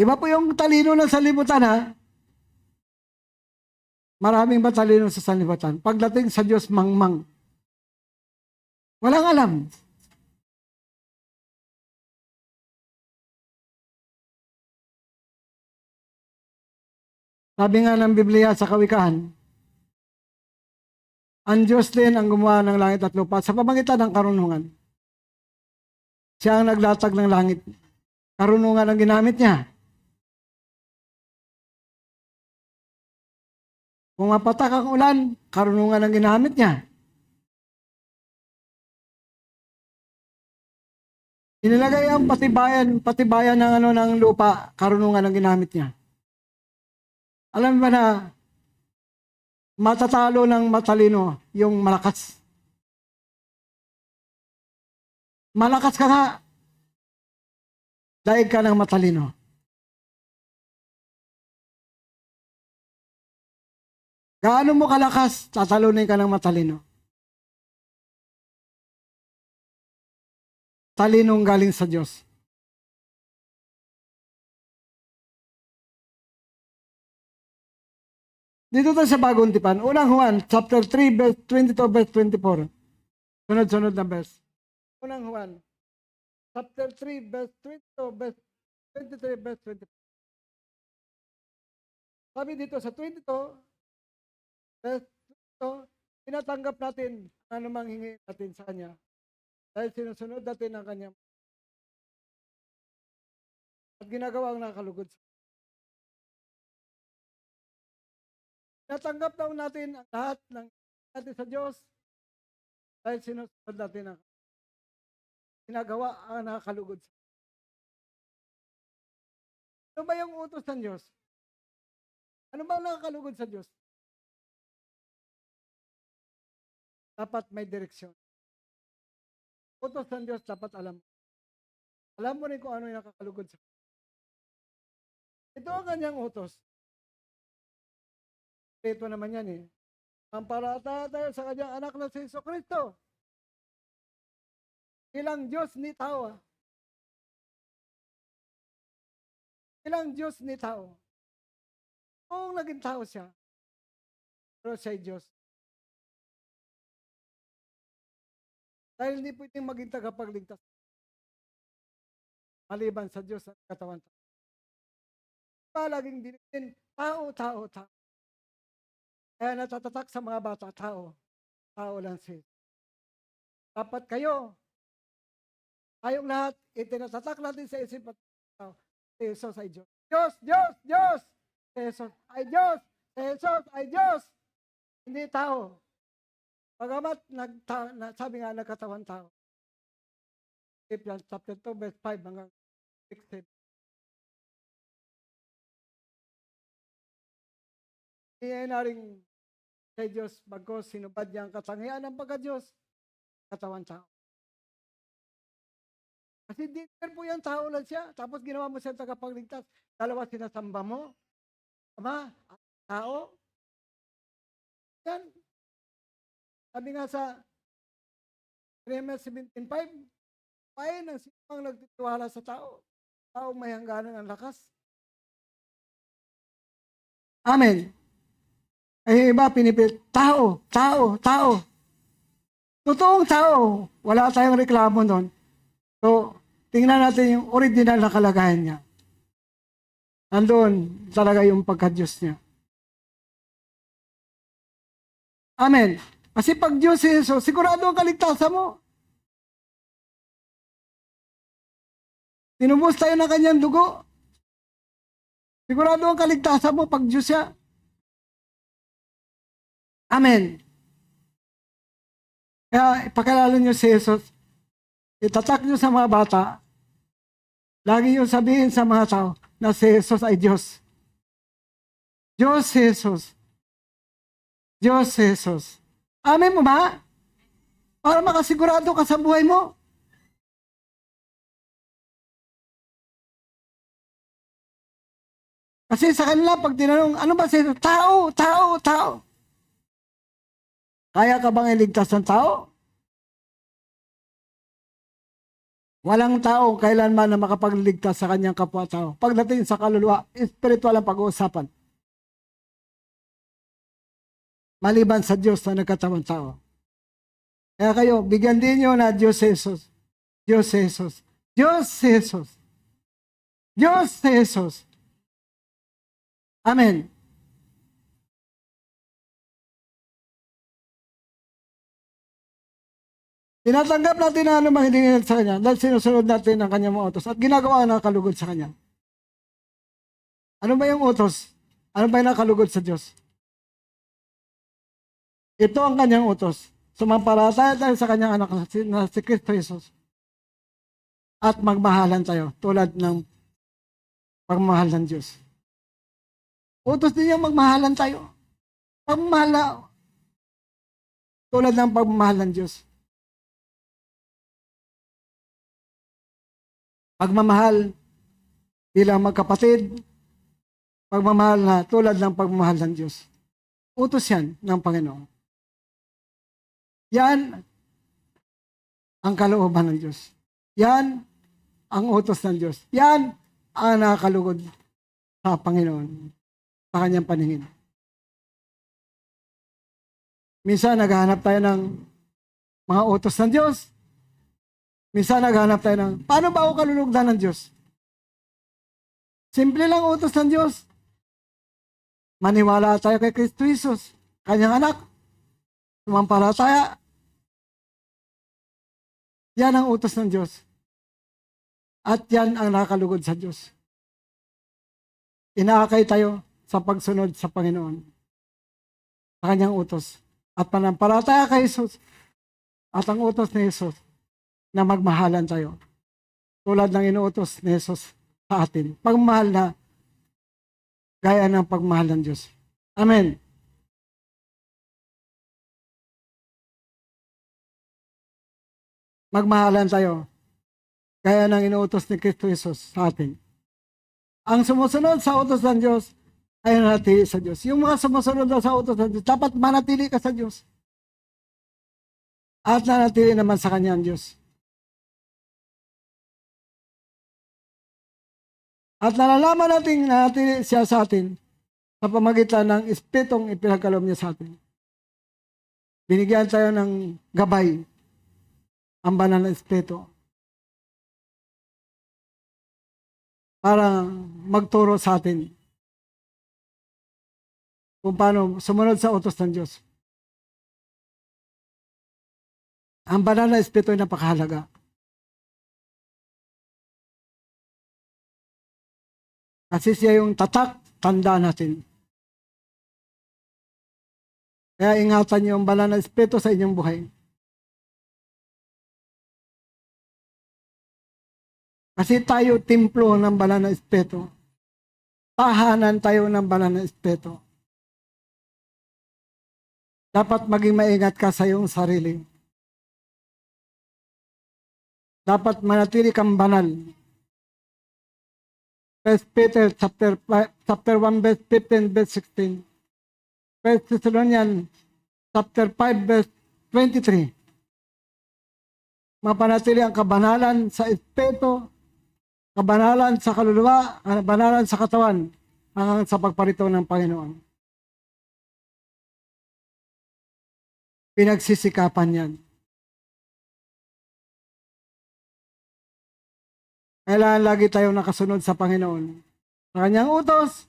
Iba po yung talino ng sanlibutan, ha? Maraming matalino sa sanlibutan. Pagdating sa Diyos, mangmang. Walang alam. Sabi nga ng Biblia sa Kawikaan, ang Diyos din ang gumawa ng langit at lupa sa pamamagitan ng karunungan. Siya ang naglatag ng langit. Karunungan ang ginamit niya. Kung mapatak ang ulan, karunungan ang ginamit niya. Inilagay ang patibayan ng lupa, karunungan ang ginamit niya. Alam ba na matatalo ng matalino yung malakas? Malakas ka nga, daig ka ng matalino. Gaano mo kalakas, tatalunin ka ng matalino. Talinong galing sa Diyos. Dito tayo sa Bagong Tipan. Unang Juan, chapter 3, verse 22, verse 24. Sunod-sunod na verse. Unang Juan, chapter 3, verse 22, verse 23, verse 24. Sabi dito sa 22, verse 22, tinatanggap natin ang anumang hingi natin sa Kanya. Dahil sinusunod natin ang Kanyang at ginagawa ang nakalugod sa natanggap daw natin ang lahat ng natin sa Diyos dahil sinusunod natin ang ginagawa ang nakakalugod sa ano ba yung utos ng Diyos? Ano ba ang nakakalugod sa Diyos? Dapat may direksyon. Utos ng Diyos dapat alam mo. Alam mo rin kung ano yung nakakalugod sa ito ang kanyang utos. Ito naman yan eh. Ang palataya tayo sa kanyang anak na si Jesucristo. Ilang Diyos ni tao. Ilang Diyos ni tao. Kung naging tao siya, pero siya'y Diyos. Dahil hindi pwedeng maging tagapagligtas. Maliban sa Diyos at katawan. Laging dinigin, tao. Kaya natatatak sa mga bata, tao lang siya. Dapat kayo, tayong lahat, itinatatak natin sa isip at tao. Si Jesus ay Diyos. Diyos! Si Jesus ay Diyos! Si Jesus ay Diyos! Hindi tao. Pagamat sabi nga nagkatawan tao. Philippians chapter 2, verse 5 hanggang 6. Hindi na rin kay Diyos bagos sinubad niya ang katangian ng pagka-Diyos, katawan tao. Kasi dinner po yan, tao lang siya. Tapos ginawa mo siya tagapagligtas. Dalawa sinasamba mo. Ama, tao. Yan. Sabi nga sa Jeremiah 17:5, pain ang sinang nagtitiwala sa tao. Taong may hangganan ng lakas. Amen. Eh, iba pinipilit, tao. Totoong tao, wala tayong reklamo nun. So, tingnan natin yung original na kalagayan niya. Andun talaga yung pagka-Diyos niya. Amen. Kasi pag Diyos si Jesus, sigurado ang kaligtasan mo. Tinubos tayo ng kanyang dugo. Sigurado ang kaligtasan mo pag Diyos siya. Amen. Kaya ipakilala niyo si Jesus. Itatak niyo sa mga bata. Lagi niyo sabihin sa mga tao na si Jesus ay Diyos. Diyos si Jesus. Diyos si Jesus. Amen mo ba? Para makasigurado ka sa buhay mo. Kasi sa kanila, pag tinanong, ano ba siya? Tao, tao, tao. Kaya ka bang iligtas ng tao? Walang tao kailanman na makapagligtas sa kanyang kapwa-tao. Pagdating sa kaluluwa, spiritual ang pag-uusapan. Maliban sa Diyos na nagkatawang tao. Kaya kayo, bigyan din nyo na Diyos Jesus. Diyos Jesus. Diyos Jesus. Diyos Jesus. Amen. Tinatanggap natin na anumang hiningi sa Kanya dahil sinusunod natin ang Kanyang mga utos at ginagawa na nakalugod sa Kanya. Ano ba yung utos? Ano ba yung nakalugod sa Diyos? Ito ang Kanyang utos. Sumampalataya tayo sa Kanyang anak na si Kristo Jesus. At magmahalan tayo tulad ng pagmamahal ng Diyos. Utos din yung magmahalan tayo. Pagmamahal tulad ng pagmamahal ng Diyos. Pagmamahal bilang magkapatid, pagmamahal na tulad ng pagmamahal ng Diyos. Utos yan ng Panginoon. Yan ang kalooban ng Diyos. Yan ang utos ng Diyos. Yan ang nakakalugod sa Panginoon sa kanyang paningin. Minsan naghahanap tayo ng mga utos ng Diyos. Minsan naghahanap tayo ng, paano ba ako kalulugdan ng Diyos? Simple lang utos ng Diyos. Maniwala tayo kay Kristo Jesus, kanyang anak. Sumampalataya. Yan ang utos ng Diyos. At yan ang nakakalugod sa Diyos. Inaakay tayo sa pagsunod sa Panginoon, sa kanyang utos. At panampalataya kay Jesus at ang utos ni Jesus na magmahalan tayo. Tulad ng inuutos ni Jesus sa atin. Pagmahal na gaya ng pagmahal ng Diyos. Amen. Magmahalan tayo gaya ng inuutos ni Kristo Jesus sa atin. Ang sumusunod sa utos ng Diyos ay nanatili sa Diyos. Yung mga sumusunod sa utos ng Diyos, dapat manatili ka sa Diyos. At nanatili naman sa Kanya ang Diyos. At nalalaman natin na nanatili siya sa atin sa pamagitan ng Espiritong ipinagkaloob niya sa atin. Binigyan tayo ng gabay, ang banal na Espiritu, para magturo sa atin kung paano sumunod sa utos ng Diyos. Ang banal na Espiritu ay napakahalaga. Kasi siya yung tatak, tanda natin. Kaya ingatan niyo ang banal na Espiritu sa inyong buhay. Kasi tayo templo ng banal na Espiritu. Tahanan tayo ng banal na Espiritu. Dapat maging maingat ka sa iyong sarili. Dapat manatili kang banal. 1 Peter chapter 1 verse 15 verse 16. 1 Thessalonians chapter 5 verse 23. Mapanatili ang kabanalan sa Espiritu, kabanalan sa kaluluwa, kabanalan sa katawan, hanggang sa pagparito ng Panginoon. Pinagsisikapan yan. Kailangan lagi tayong nakasunod sa Panginoon. Sa kanyang utos,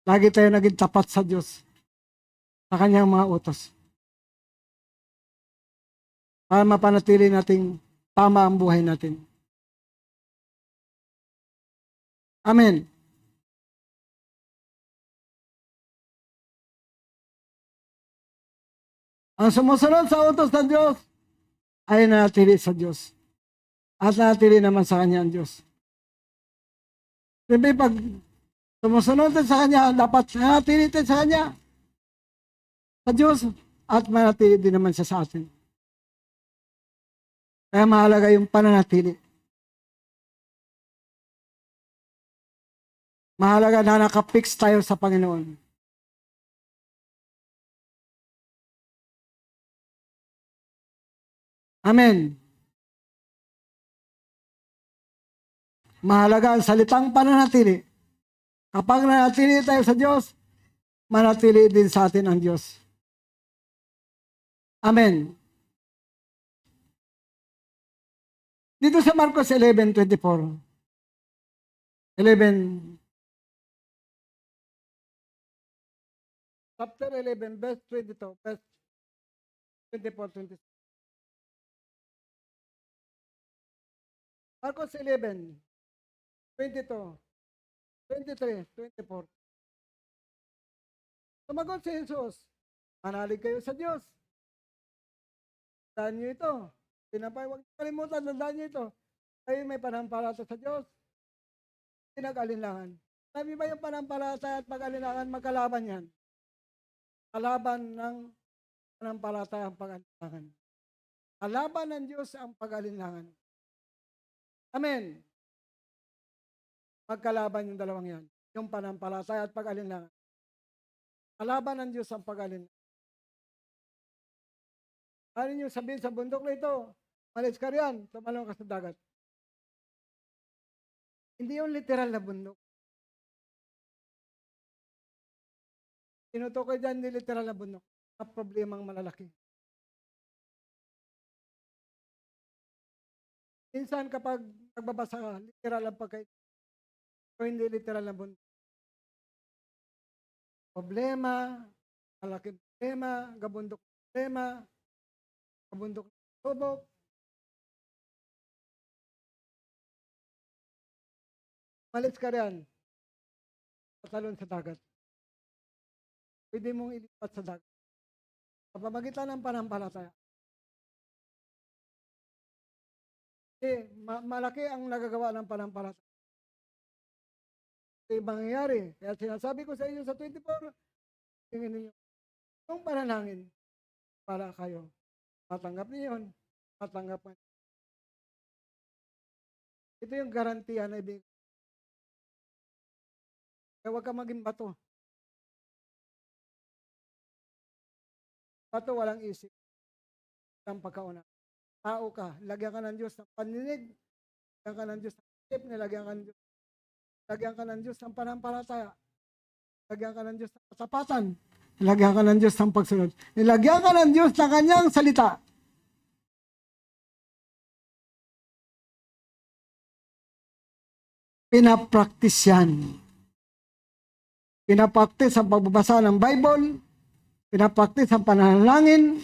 lagi tayong naging tapat sa Diyos. Sa kanyang mga utos. Para mapanatili nating tama ang buhay natin. Amen. Ang sumusunod sa utos ng Diyos ay nanatili sa Diyos. At nanatili naman sa Kanya ang Diyos. Siyempre, pag sumusunod din sa Kanya, dapat nanatili din sa Kanya. Sa Diyos. At manatili din naman siya sa atin. Kaya mahalaga yung pananatili. Mahalaga na nakapix tayo sa Panginoon. Amen. Mahalaga ang salitang pananatili. Kapag nanatili tayo sa Diyos, manatili din sa atin ang Diyos. Amen. Dito sa Marcos 11:24. 11. Chapter 11, verse 22, verse 24, 26. Marcos 11, 22, 23, 24. Sumagot si Jesus, manalig kayo sa Diyos. Tandaan nyo ito. Huwag kalimutan, tandaan nyo ito. Kayo may panampalataya sa Diyos. Pinag-alinlangan. Sabi ba yung panampalataya at pag-alinlangan, magkalaban yan? Kalaban ng panampalataya ang pag-alinlangan. Kalaban ng Diyos ang pag-alinlangan. Amen. Magkalaban yung dalawang yan. Yung panampalataya at pag-alinlangan. Kalaban ng Diyos ang pag-alinlangan. Ano nyo sabihin sa bundok na ito? Malis ka riyan, tumalong ka sa dagat. Hindi yung literal na bundok. Tinutukoy dyan hindi literal na bundok. Ang problemang malalaki. Minsan kapag nagbabasa ka, literal ang pagkain. O hindi literal na bundok. Problema, malaking problema, gabundok problema, gabundok subok. Malis ka riyan, patalon sa dagat. Pwede mong ilipat sa dagat. Sa pamagitan ng panampalataya. Malaki ang nagagawa ng panampalataya. Ito yung mangyayari. Kaya sinasabi ko sa inyo sa 24, tingin ninyo, yung panalangin para kayo. Matanggap niyo yun. Matanggap mo. Ito yung garantiya na ibig. Kaya huwag ka maging bato. Bato walang isip. Ang pagkauna. Tao ka. Lagyan ka ng Diyos ng paninig. Lagyan ka ng Diyos ng isip. Nilagyan ka ng Diyos. Lagyan ka ng Diyos ng panampalataya. Lagyan ka ng Diyos ng katapatan. Nilagyan ka ng Diyos ng pagsunod. Nilagyan ka ng Diyos ng kanyang salita. Pinapraktis yan. Pinapraktis ang pagbabasa ng Bible. Pinapraktis ang pananalangin.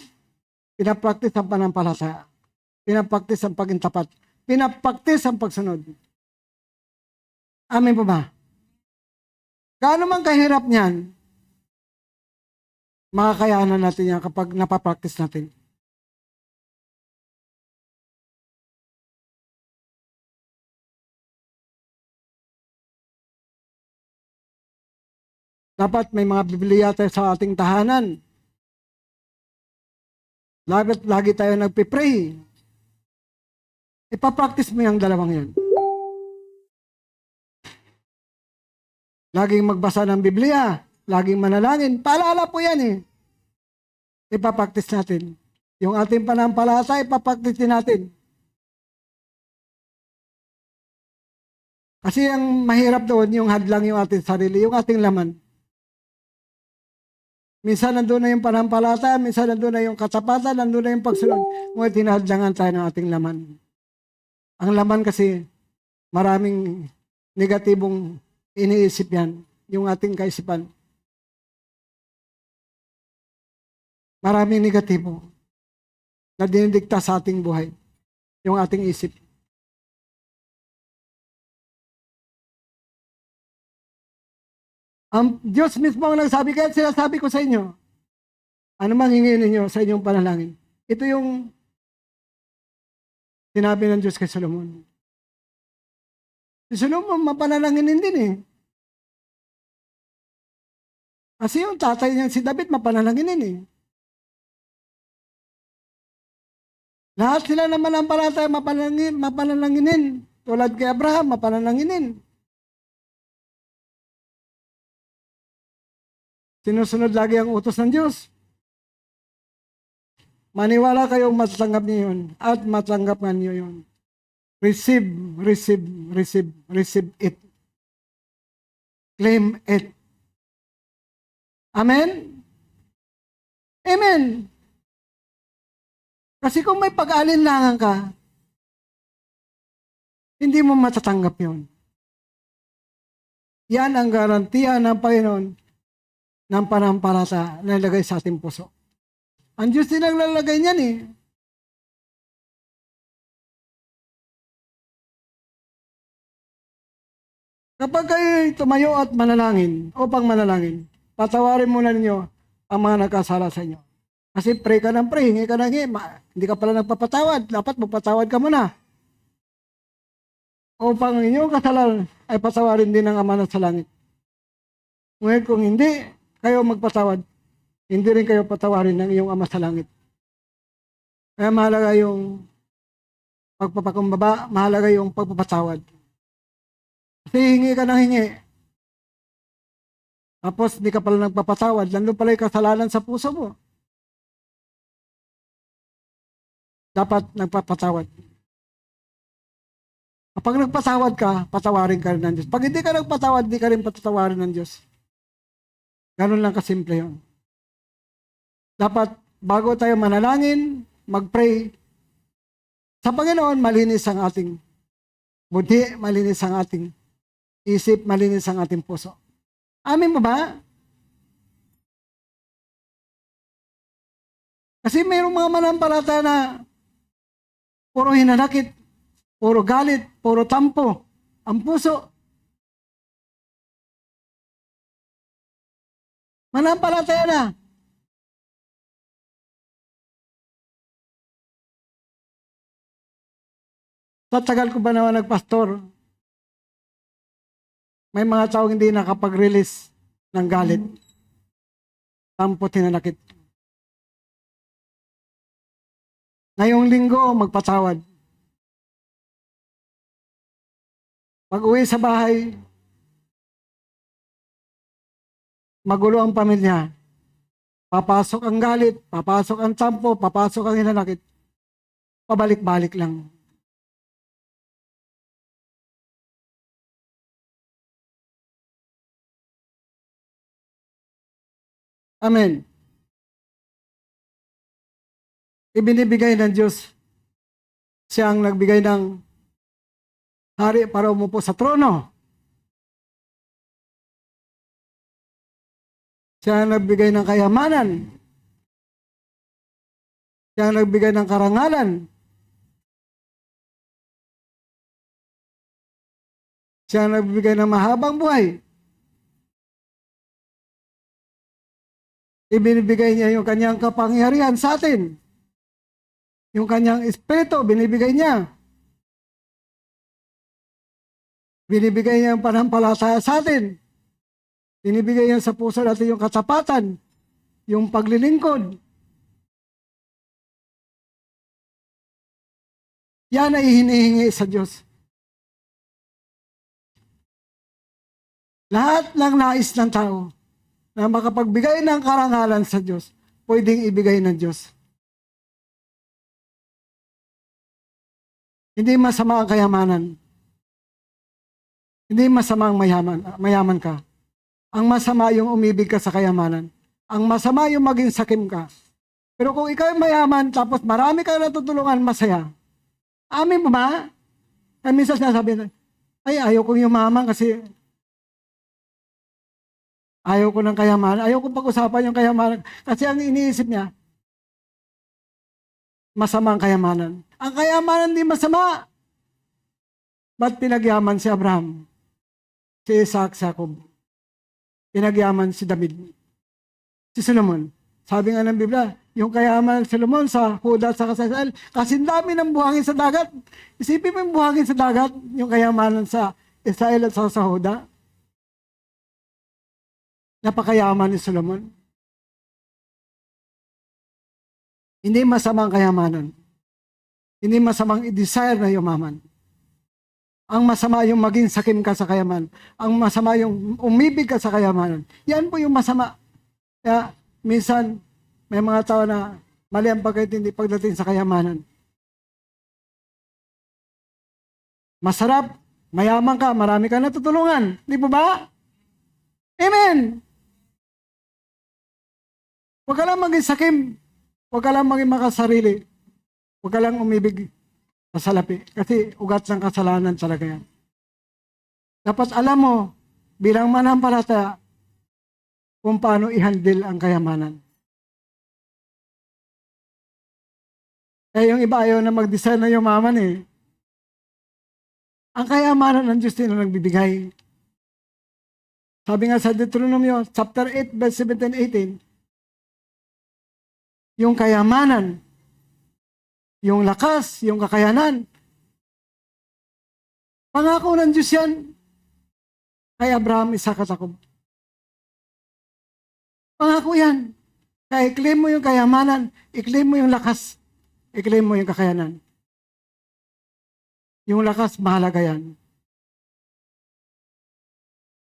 Pinapraktis ang panampalataya. Pinapraktis ang paging tapat. Pinapraktis ang pagsunod. Amin po ba? Gaano man kahirap niyan, makakayanan natin yan kapag napapraktis natin. Dapat may mga Biblia tayo sa ating tahanan. Lagi tayo nagpipray. Ipapractice mo yung dalawang yan. Laging magbasa ng Biblia. Laging manalangin. Paalala po yan eh. Ipapractice natin. Yung ating panampalataya, ipapractice din natin. Kasi ang mahirap doon, yung hadlang yung ating sarili, yung ating laman. Minsan nandun na yung panampalataya, minsan nandun na yung katapatan, nandun na yung pagsunod. Ngunit tinahadlangan tayo ng ating laman. Ang laman kasi, maraming negatibong iniisip yan, yung ating kaisipan. Maraming negatibo na dinidikta sa ating buhay, yung ating isip. Ang Diyos mismo ang nagsabi, kaya sinasabi ko sa inyo, ano mang hingin ninyo sa inyong panalangin. Ito yung sinabi ng Diyos kay Solomon. Si Solomon, mapanalanginin din eh. Kasi yung tatay niya, si David, mapanalanginin eh. Lahat sila naman ang palataya mapanalanginin. Tulad kay Abraham, mapanalanginin. Sinusunod lagi ang utos ng Diyos. Maniwala kayong matatanggap niyo yun at matanggap niyo yun. Receive it. Claim it. Amen? Amen. Kasi kung may pag-alinlangan ka, hindi mo matatanggap yun. Yan ang garantiya ng Panginoon ng panampalataya na nilagay sa ating puso. Ang Diyos din ang lalagay niyan eh. Kapag kayo tumayo at manalangin, upang manalangin, patawarin muna ninyo ang mga nagkasala sa inyo. Kasi pray ka ng pray, hingi ka ng hingi, hindi ka pala nagpapatawad, dapat magpatawad ka muna. Upang inyong kasalanan ay patawarin din ng Ama na sa langit. Ngayon kung hindi kayo magpatawad, hindi rin kayo patawarin ng iyong Ama sa langit. Kaya mahalaga yung pagpapakumbaba, mahalaga yung pagpapatawad. Kasi hingi ka ng hingi. Tapos hindi ka pala nagpapatawad, lalo pala yung kasalanan sa puso mo. Dapat nagpapatawad. Kapag nagpatawad ka, patawarin ka rin ng Diyos. Pag hindi ka nagpatawad, hindi ka rin patatawarin ng Diyos. Ganun lang kasimple yun. Dapat, bago tayo manalangin, mag-pray, sa Panginoon, malinis ang ating buti, malinis ang ating isip, malinis ang ating puso. Amin mo ba? Kasi mayroong mga manampalataya na puro hinanakit, puro galit, puro tampo ang puso. Manampalataya na. Sa tagal ko ba naman nagpastor, may mga taong hindi nakapag-release ng galit. Tampo, hinanakit. Ngayong linggo, magpatawad. Pag-uwi sa bahay, magulo ang pamilya. Papasok ang galit, papasok ang tampo, papasok ang hinanakit. Pabalik-balik lang. Amen. Ibinibigay ng Diyos. Siya ang nagbigay ng hari para umupo sa trono. Siya ang nagbigay ng kayamanan. Siya ang nagbigay ng karangalan. Siya ang nagbigay ng mahabang buhay. Ibinibigay niya yung kanyang kapangyarihan sa atin. Yung kanyang espiritu, binibigay niya. Binibigay niya ang panampalataya sa atin. Binibigay niya sa puso natin yung katapatan, yung paglilingkod. Yan ay hinihingi sa Diyos. Lahat ng nais ng tao na makapagbigay ng karangalan sa Diyos, pwedeng ibigay ng Diyos. Hindi masama ang kayamanan. Hindi masama ang mayaman ka. Ang masama yung umibig ka sa kayamanan. Ang masama yung maging sakim ka. Pero kung ikaw ay mayaman, tapos marami kang natutulungan, masaya. Amin mo ba? Ay, minsan sinasabi na, ay, ayaw kong yumaman kasi ayaw ko ng kayamanan. Ayaw kong pag-usapan yung kayamanan. Kasi ang iniisip niya, masama ang kayamanan. Ang kayamanan di masama. Ba't pinagyaman si Abraham? Si Isaac, si Jacob. Pinagyaman si David. Si Solomon. Sabi nga ng Biblia, yung kayaman ng Solomon sa Huda sa Israel, kasi dami ng buhangin sa dagat. Isipin mo yung buhangin sa dagat, yung kayamanan sa Israel at sa Huda. Napakayaman ni Solomon. Hindi masamang kayamanan. Hindi masamang i-desire na yumaman. Ang masama yung maging sakim ka sa kayaman. Ang masama yung umibig ka sa kayamanan. Yan po yung masama. Kaya minsan may mga tao na mali ang pagkaintindi pagdating sa kayamanan. Masarap, mayaman ka, marami ka natutulungan. Di po ba? Amen! Huwag ka lang maging sakim. Huwag ka lang maging makasarili. Huwag ka lang umibig sa salapi. Kasi ugat ng kasalanan talaga yan. Dapat alam mo, bilang manampalataya, kung paano i-handle ang kayamanan. Eh, yung iba ayaw na mag-design na yumaman eh. Ang kayamanan ng Diyos din ang nagbibigay. Sabi nga sa Deuteronomio, chapter 8, verse 17-18, yung kayamanan, yung lakas, yung kakayanan, pangako ng Diyos yan kay Abraham, Isaac at Jacob. Pangako yan. Kaya i-claim mo yung kayamanan, i-claim mo yung lakas, i-claim mo yung kakayanan. Yung lakas, mahalaga yan.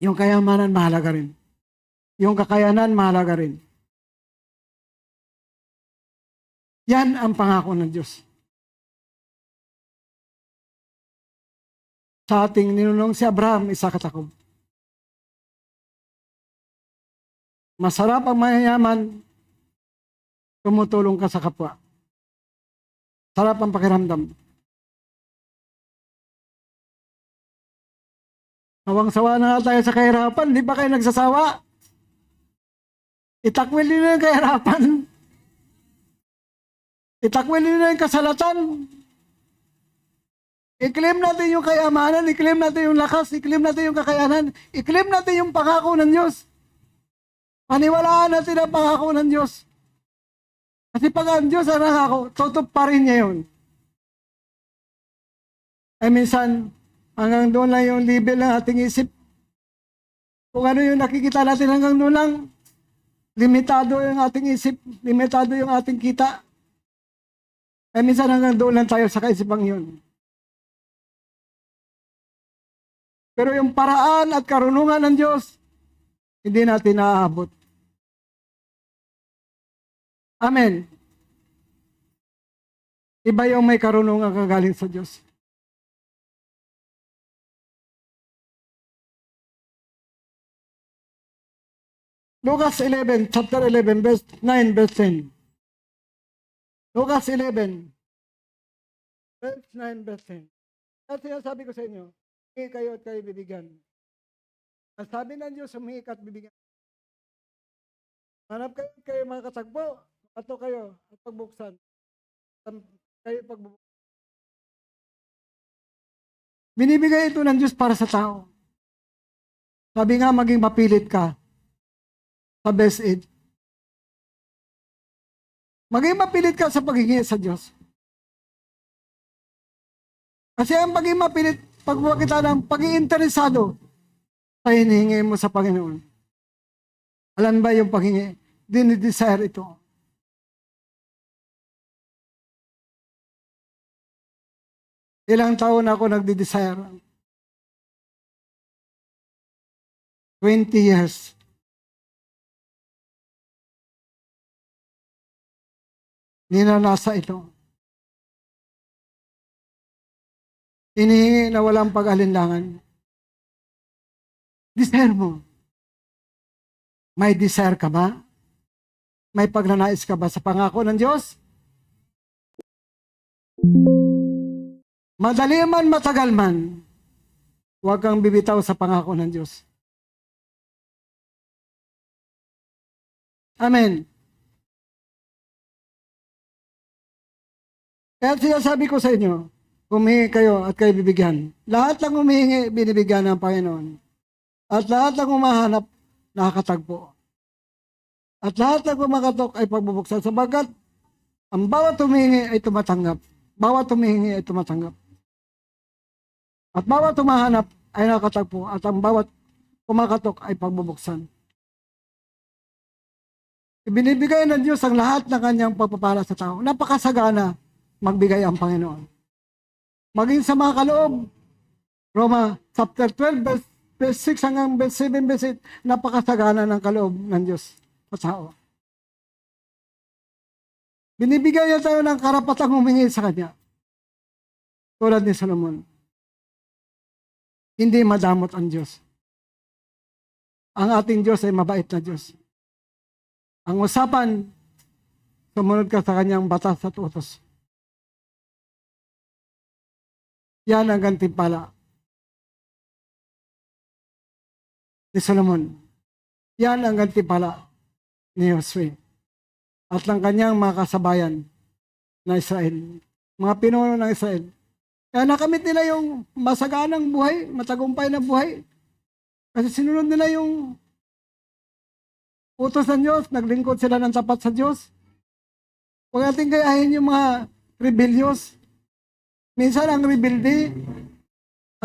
Yung kayamanan, mahalaga rin. Yung kakayanan, mahalaga rin. Yan ang pangako ng Diyos. Sa ating ninunong si Abraham, Isaac at Jacob. Masarap ang mayayaman, tumutulong ka sa kapwa. Sarap ang pakiramdam. Sawang-sawa na tayo sa kahirapan, di ba kayo nagsasawa? Itakwil nyo na yung kahirapan. Itakwil nyo na yung kasalatan. I-claim natin yung kayamanan, i-claim natin yung lakas, i-claim natin yung kakayanan, i-claim natin yung pangako ng Diyos. Paniwalaan natin ang pangako ng Diyos. Kasi pag ang Diyos ang nangako, tutuparin niya yun. Ay minsan, hanggang doon lang yung level ng ating isip. Kung ano yung nakikita natin hanggang doon lang, limitado yung ating isip, limitado yung ating kita. Ay minsan hanggang doon lang tayo sa kaisipang yun. Pero yung paraan at karunungan ng Diyos, hindi natin naaabot. Amen. Iba yung may karunungan kagaling sa Diyos. Lucas 11, chapter 11, verse 9, verse 10. Lucas 11, verse 9, verse 10. Kasi sabi ko sa inyo, humingi kayo at kayo bibigyan. Ang sabi ng Diyos, humingi ka at bibigyan. Hanap kayo at kayo mga katagpo, ato kayo at pagbuksan. Kayo pagbuksan. Binibigay ito ng Diyos para sa tao. Sabi nga, maging mapilit ka sa best aid. Maging mapilit ka sa paghingi sa Diyos. Kasi ang paging mapilit, pagbuwa kita ng pag-iinteresado sa hinihingi mo sa Panginoon. Alam ba yung paghingi? Dinidesire ito. Ilang taon ako nagdi-desire? 20 years. Ninanasa ito. Hinihingi na walang pag-alinlangan. Desire mo. May desire ka ba? May pagnanais ka ba sa pangako ng Diyos? Madali man, matagal man, huwag kang bibitaw sa pangako ng Diyos. Amen. Kaya sinasabi ko sa inyo, humingi kayo at kayo bibigyan. Lahat ng humihingi, binibigyan ng Panginoon. At lahat ng humahanap, nakakatagpo. At lahat ng kumakatok ay pagbubuksan. Sabagat, ang bawat humihingi ay tumatanggap. Bawat humihingi ay tumatanggap. At bawat humahanap ay nakakatagpo. At ang bawat kumakatok ay pagbubuksan. Ibinibigay ng Diyos ang lahat ng kanyang pagpapala sa tao. Napakasagana magbigay ang Panginoon. Maging sa mga kaloob, Roma chapter 12, verse 6 hanggang verse 7, verse 8, napakasagana ng kaloob ng Diyos sa tao. Binibigyan niya tayo ng karapatang humingi sa Kanya. Tulad ni Solomon. Hindi madamot ang Diyos. Ang ating Diyos ay mabait na Diyos. Ang usapan, sumunod ka sa Kanyang batas at utos. Yan ang gantimpala ni Solomon. Yan ang gantimpala ni Josue at ng kanyang mga kasabayan na Israel, mga pinuno ng Israel. Kaya nakamit nila yung masaganang buhay, matagumpay na buhay. Kasi sinunod nila yung utos ng Diyos, naglingkod sila ng tapat sa Diyos. Huwag natin gayahin yung mga rebellious. Minsan ang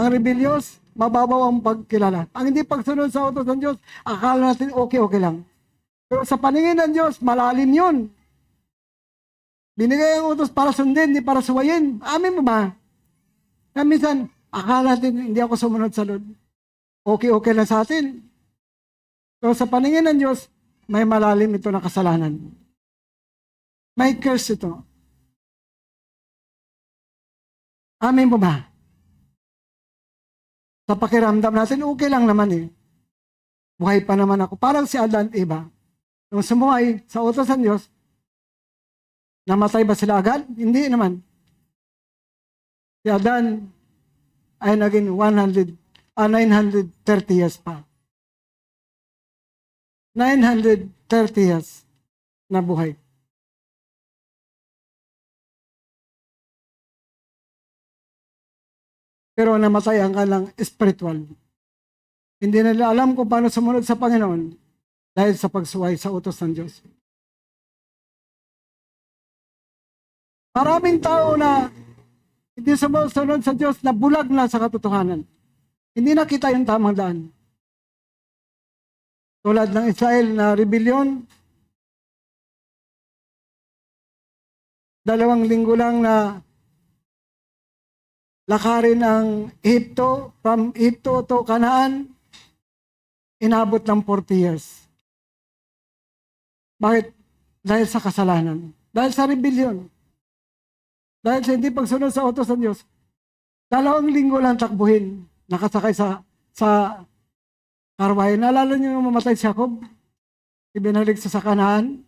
rebellious, mababaw ang pagkilala. Ang hindi pagsunod sa utos ng Diyos, akala natin okay lang. Pero sa paningin ng Diyos, malalim yun. Binigay ang utos para sundin, hindi para suwayin. Amin mo ba? Na minsan, akala natin hindi ako sumunod sa Lord. Okay lang sa atin. Pero sa paningin ng Diyos, may malalim ito na kasalanan. May curse ito. Amin po ba? Sa pakiramdam natin, okay lang naman eh. Buhay pa naman ako. Parang si Adan at Eva. Nung sumuhay sa utos ng Diyos, namatay ba sila agad? Hindi naman. Si Adan ay naging 930 years pa. 930 years na buhay. Pero namatay ang kanilang spiritual. Hindi nila alam kung paano sumunod sa Panginoon dahil sa pagsuway sa utos ng Diyos. Maraming tao na hindi sumusunod sa Diyos na bulag na sa katotohanan. Hindi nakita yung tamang daan. Tulad ng Israel na rebellion, 2 linggo lang na lakarin ang Egypto, from Egypto to Canaan, inabot ng 40 years. Bakit? Dahil sa kasalanan. Dahil sa rebellion. Dahil sa hindi pagsunod sa utos ng Diyos. 2 linggo lang takbuhin. Nakasakay sa karwahe. Naalala niyo yung mamatay si Jacob? Ibinalik sa Canaan.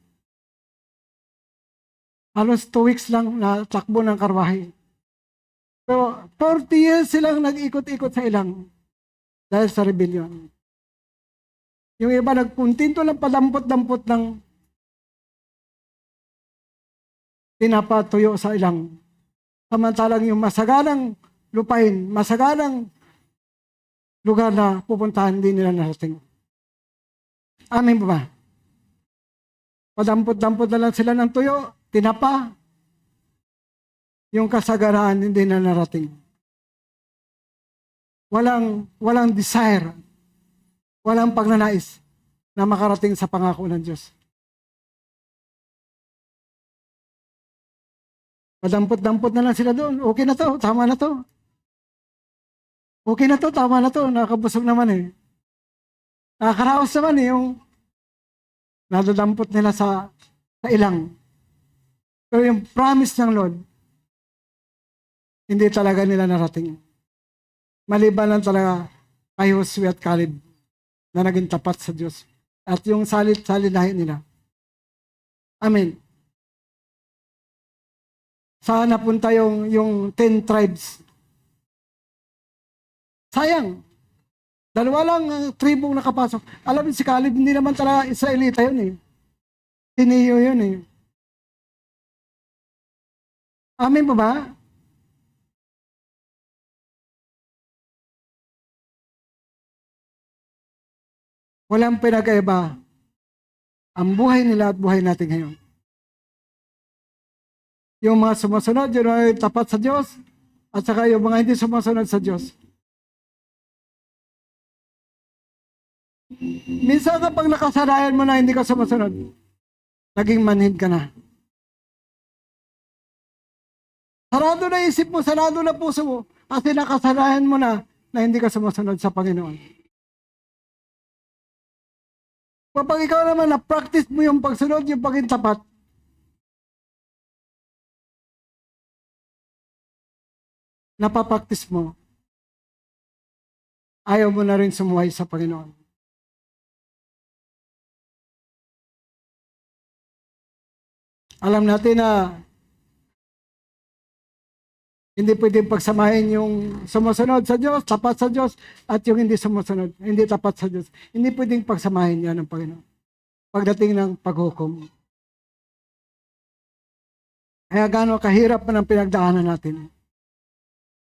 Halos 2 weeks lang na takbo ng karwahe. So, 40 years silang nag-ikot-ikot sa ilang dahil sa rebellion. Yung iba nagpuntinto lang padampot-dampot ng pinapatuyo sa ilang. Samantalang yung masaganang lupain, masaganang lugar na pupuntahan, hindi nila narating. Amin ba? Padampot-dampot na lang sila ng tuyo, tinapa, yung kasaganaan hindi na narating. Walang desire, walang pagnanais na makarating sa pangako ng Diyos. Padampot-dampot na lang sila doon. Okay na to, tama na to. Okay na to, tama na to. Nakakabusog naman eh. Nakakaraos naman eh yung nadadampot nila sa ilang. Pero yung promise ng Lord, hindi talaga nila narating. Maliban lang talaga kay Josue at Caleb na naging tapat sa Diyos. At yung salinahin nila. Amen. Saan napunta yung 10 tribes Sayang. Dalawa lang ang tribong nakapasok. Alam niyo si Caleb, hindi naman talaga Israelita yun eh. Siniyo yun eh. Amin po ba? Walang pinagkaiba ang buhay nila at buhay natin ngayon. Yung mga sumusunod, yung mga tapat sa Diyos, at saka yung mga hindi sumusunod sa Diyos. Minsan kapag nakasanayan mo na hindi ka sumusunod, naging manhid ka na. Sarado na isip mo, sarado na puso mo, kasi nakasanayan mo na hindi ka sumusunod sa Panginoon. Kapag ikaw naman na-practice mo yung pagsunod, yung paging tapat, napapraktis mo, ayaw mo na rin sumuhay sa Panginoon. Alam natin na hindi pwedeng pagsamahin yung sumusunod sa Diyos, tapat sa Diyos, at yung hindi sumusunod, hindi tapat sa Diyos. Hindi pwedeng pagsamahin yan ng Panginoon pagdating ng paghukom. Kaya gano'n kahirap man ang pinagdaanan natin.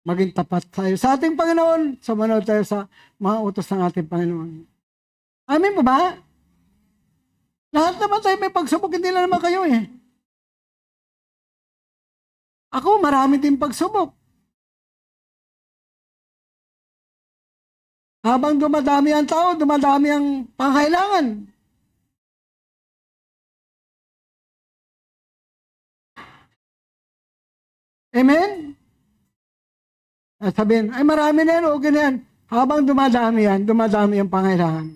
Maging tapat tayo sa ating Panginoon, sumunod tayo sa mga utos ng ating Panginoon. Amin po ba? Lahat naman tayo may pagsubok, hindi lang naman kayo eh. Ako, marami din pagsubok. Habang dumadami ang tao, dumadami ang pangkailangan. Amen? Sabihin, ay marami na yan, okay na yan. Habang dumadami yan, dumadami ang pangkailangan.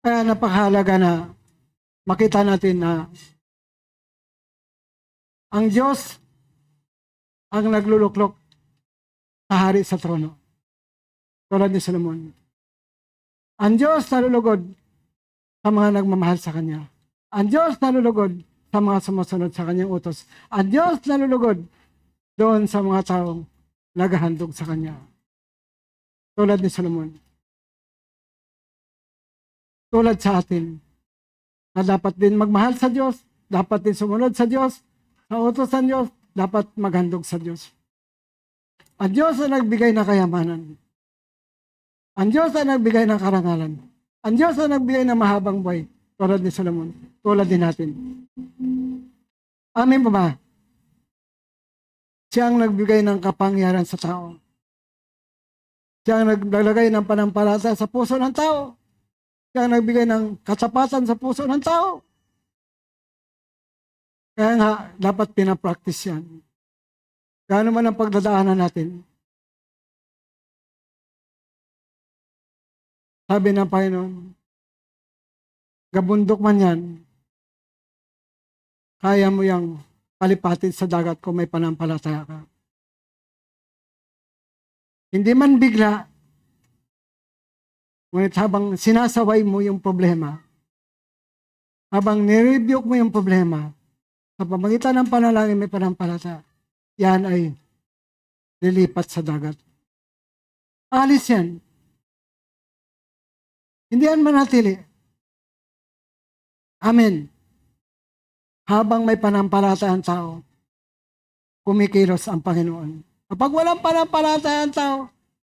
Kaya napakahalaga na makita natin na ang Diyos ang nagluluklok sa hari sa trono. Tulad ni Solomon. Ang Diyos nalulugod sa mga nagmamahal sa Kanya. Ang Diyos nalulugod sa mga sumusunod sa Kanyang utos. Ang Diyos nalulugod doon sa mga taong naghahandog sa Kanya. Tulad ni Solomon. Tulad sa atin, na dapat din magmahal sa Diyos, dapat din sumunod sa Diyos, sa utos ng Diyos, dapat maghandog sa Diyos. Ang Diyos ang nagbigay ng kayamanan. Ang Diyos ang nagbigay ng karangalan. Ang Diyos ang nagbigay ng mahabang buhay, tulad ni Solomon, tulad din natin. Amin po ba? Siya ang nagbigay ng kapangyarihan sa tao. Siya ang naglalagay ng panampalataya sa puso ng tao. Siya ang nagbigay ng katapatan sa puso ng tao. Kaya nga, dapat pinapractice yan. Gaano man ang pagdadaanan natin. Sabi ng Panginoon, gabundok man yan, kaya mo yang palipatin sa dagat kung may panampalataya ka. Hindi man bigla, ngunit habang sinasaway mo yung problema, habang nirebuke mo yung problema, sa pamagitan ng panalangin may panampalataya, yan ay lilipat sa dagat. Alis yan. Hindi yan manatili. Amen. Habang may panampalataya ang tao, kumikilos ang Panginoon. Kapag walang panampalataya ang tao,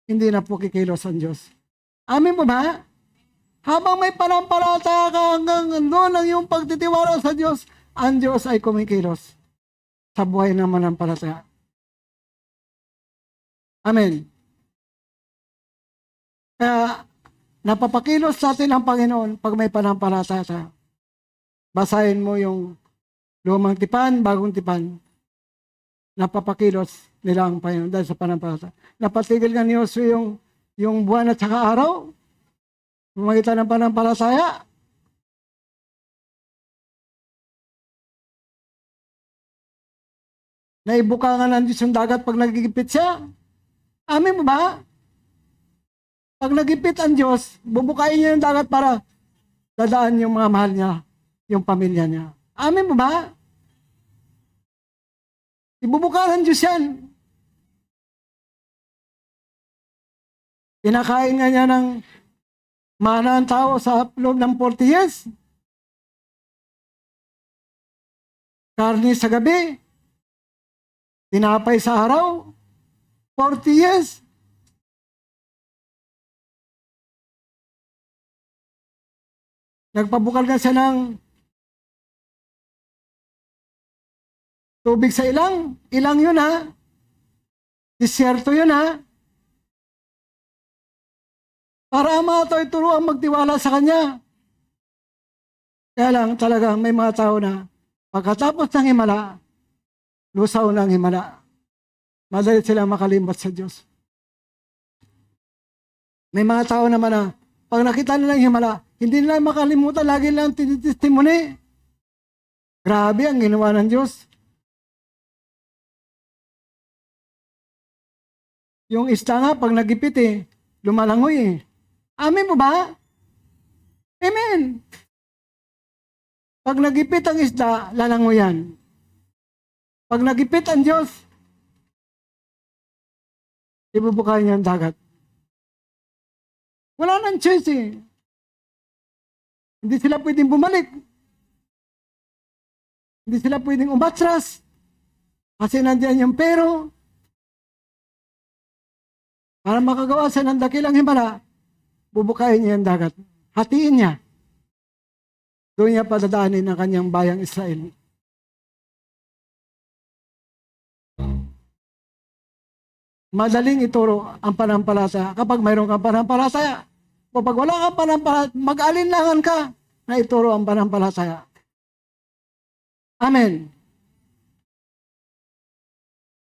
hindi na po kikilos ang Diyos. Amin po ba? Habang may panampalataya ka hanggang doon ang iyong pagtitiwala sa Diyos, ang Diyos ay kumikilos sa buhay ng manampalataya. Amen. Kaya, napapakilos sa atin ang Panginoon pag may panampalataya ka. Basahin mo yung lumang tipan, bagong tipan. Napapakilos nila ang Panginoon dahil sa panampalataya. Napatigil nga ni Josue yung buwan at saka araw. Pumagitan ng panampalataya. Naibuka nga ng Diyos yung dagat pag nagigipit siya. Amin mo ba? Pag nagipit ang Diyos, bubukain niya yung dagat para dadaan yung mga mahal niya, yung pamilya niya. Amin mo ba? Ibubuka ng Diyos yan. Pinakain nga niya ng mana ang tao sa loob ng 40 years. Karne sa gabi. Tinapay sa araw. 40 years. Nagpabukal ka siya ng tubig sa ilang. Ilang yun ha. Disyerto yun ha. Para ang mga tao turuan magtiwala sa Kanya. Kaya lang talagang may mga tao na pagkatapos ng himala, lusaw ng himala, madali sila makalimot sa Diyos. May mga tao naman na pag nakita nila ng himala, hindi nila makalimutan, lagi lang tinitestimony. Grabe ang ginawa ng Diyos. Yung isda nga, pag nagipit lumalangoy Amen mo ba? Amen. Pag nagipit ang isda, lalangoy yan. Pag nagipit ang Diyos, ibubukayin niya ang dagat. Wala nang choice Hindi sila pwedeng bumalik. Hindi sila pwedeng umatras. Kasi nandiyan yung pero. Para makagawa siya ng dakilang himala, bubukayin niya ang dagat. Hatiin niya. Doon niya padadaanin ang kanyang bayang Israel. Madaling ituro ang panampalataya kapag mayroon kang panampalataya. Kapag wala kang panampalataya, mag-alinlangan ka na ituro ang panampalataya. Amen.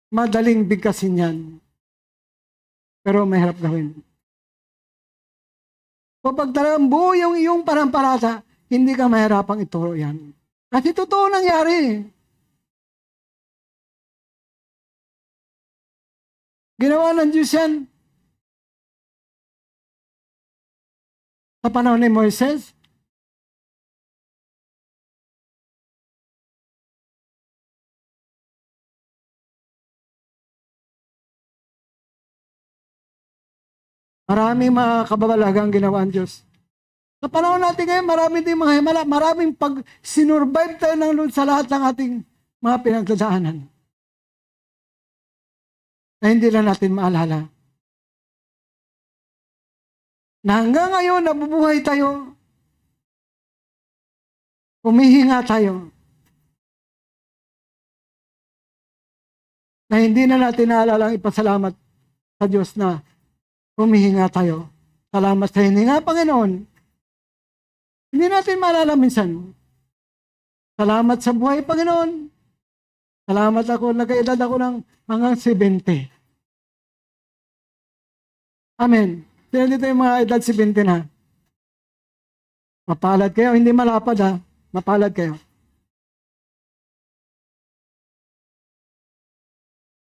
Madaling bigkasin yan. Pero mahirap gawin. Kapag talagang buo yung iyong panampalataya, hindi ka mahirapang ituro yan. Kasi totoo nangyari. Ginawa ng Diyos yan. Sa panahon ni Moises, maraming mga kababalagang ginawa ng Diyos. Sa panahon natin ngayon, marami din mga himala, maraming pag sinurvive tayo ng Lord sa lahat ng ating mga pinagdadaanan. Na hindi lang natin maalala. Na hanggang ngayon, nabubuhay tayo. Humihinga tayo. Na hindi na natin naalala ang ipasalamat sa Diyos na humihinga tayo. Salamat sa hininga, Panginoon. Hindi natin maalala minsan. Salamat sa buhay, Panginoon. Salamat ako, nagkaedad ako ng hanggang 70. Amen. Sino dito yung mga edad 70 na? Mapalad kayo, hindi malapad ha. Mapalad kayo.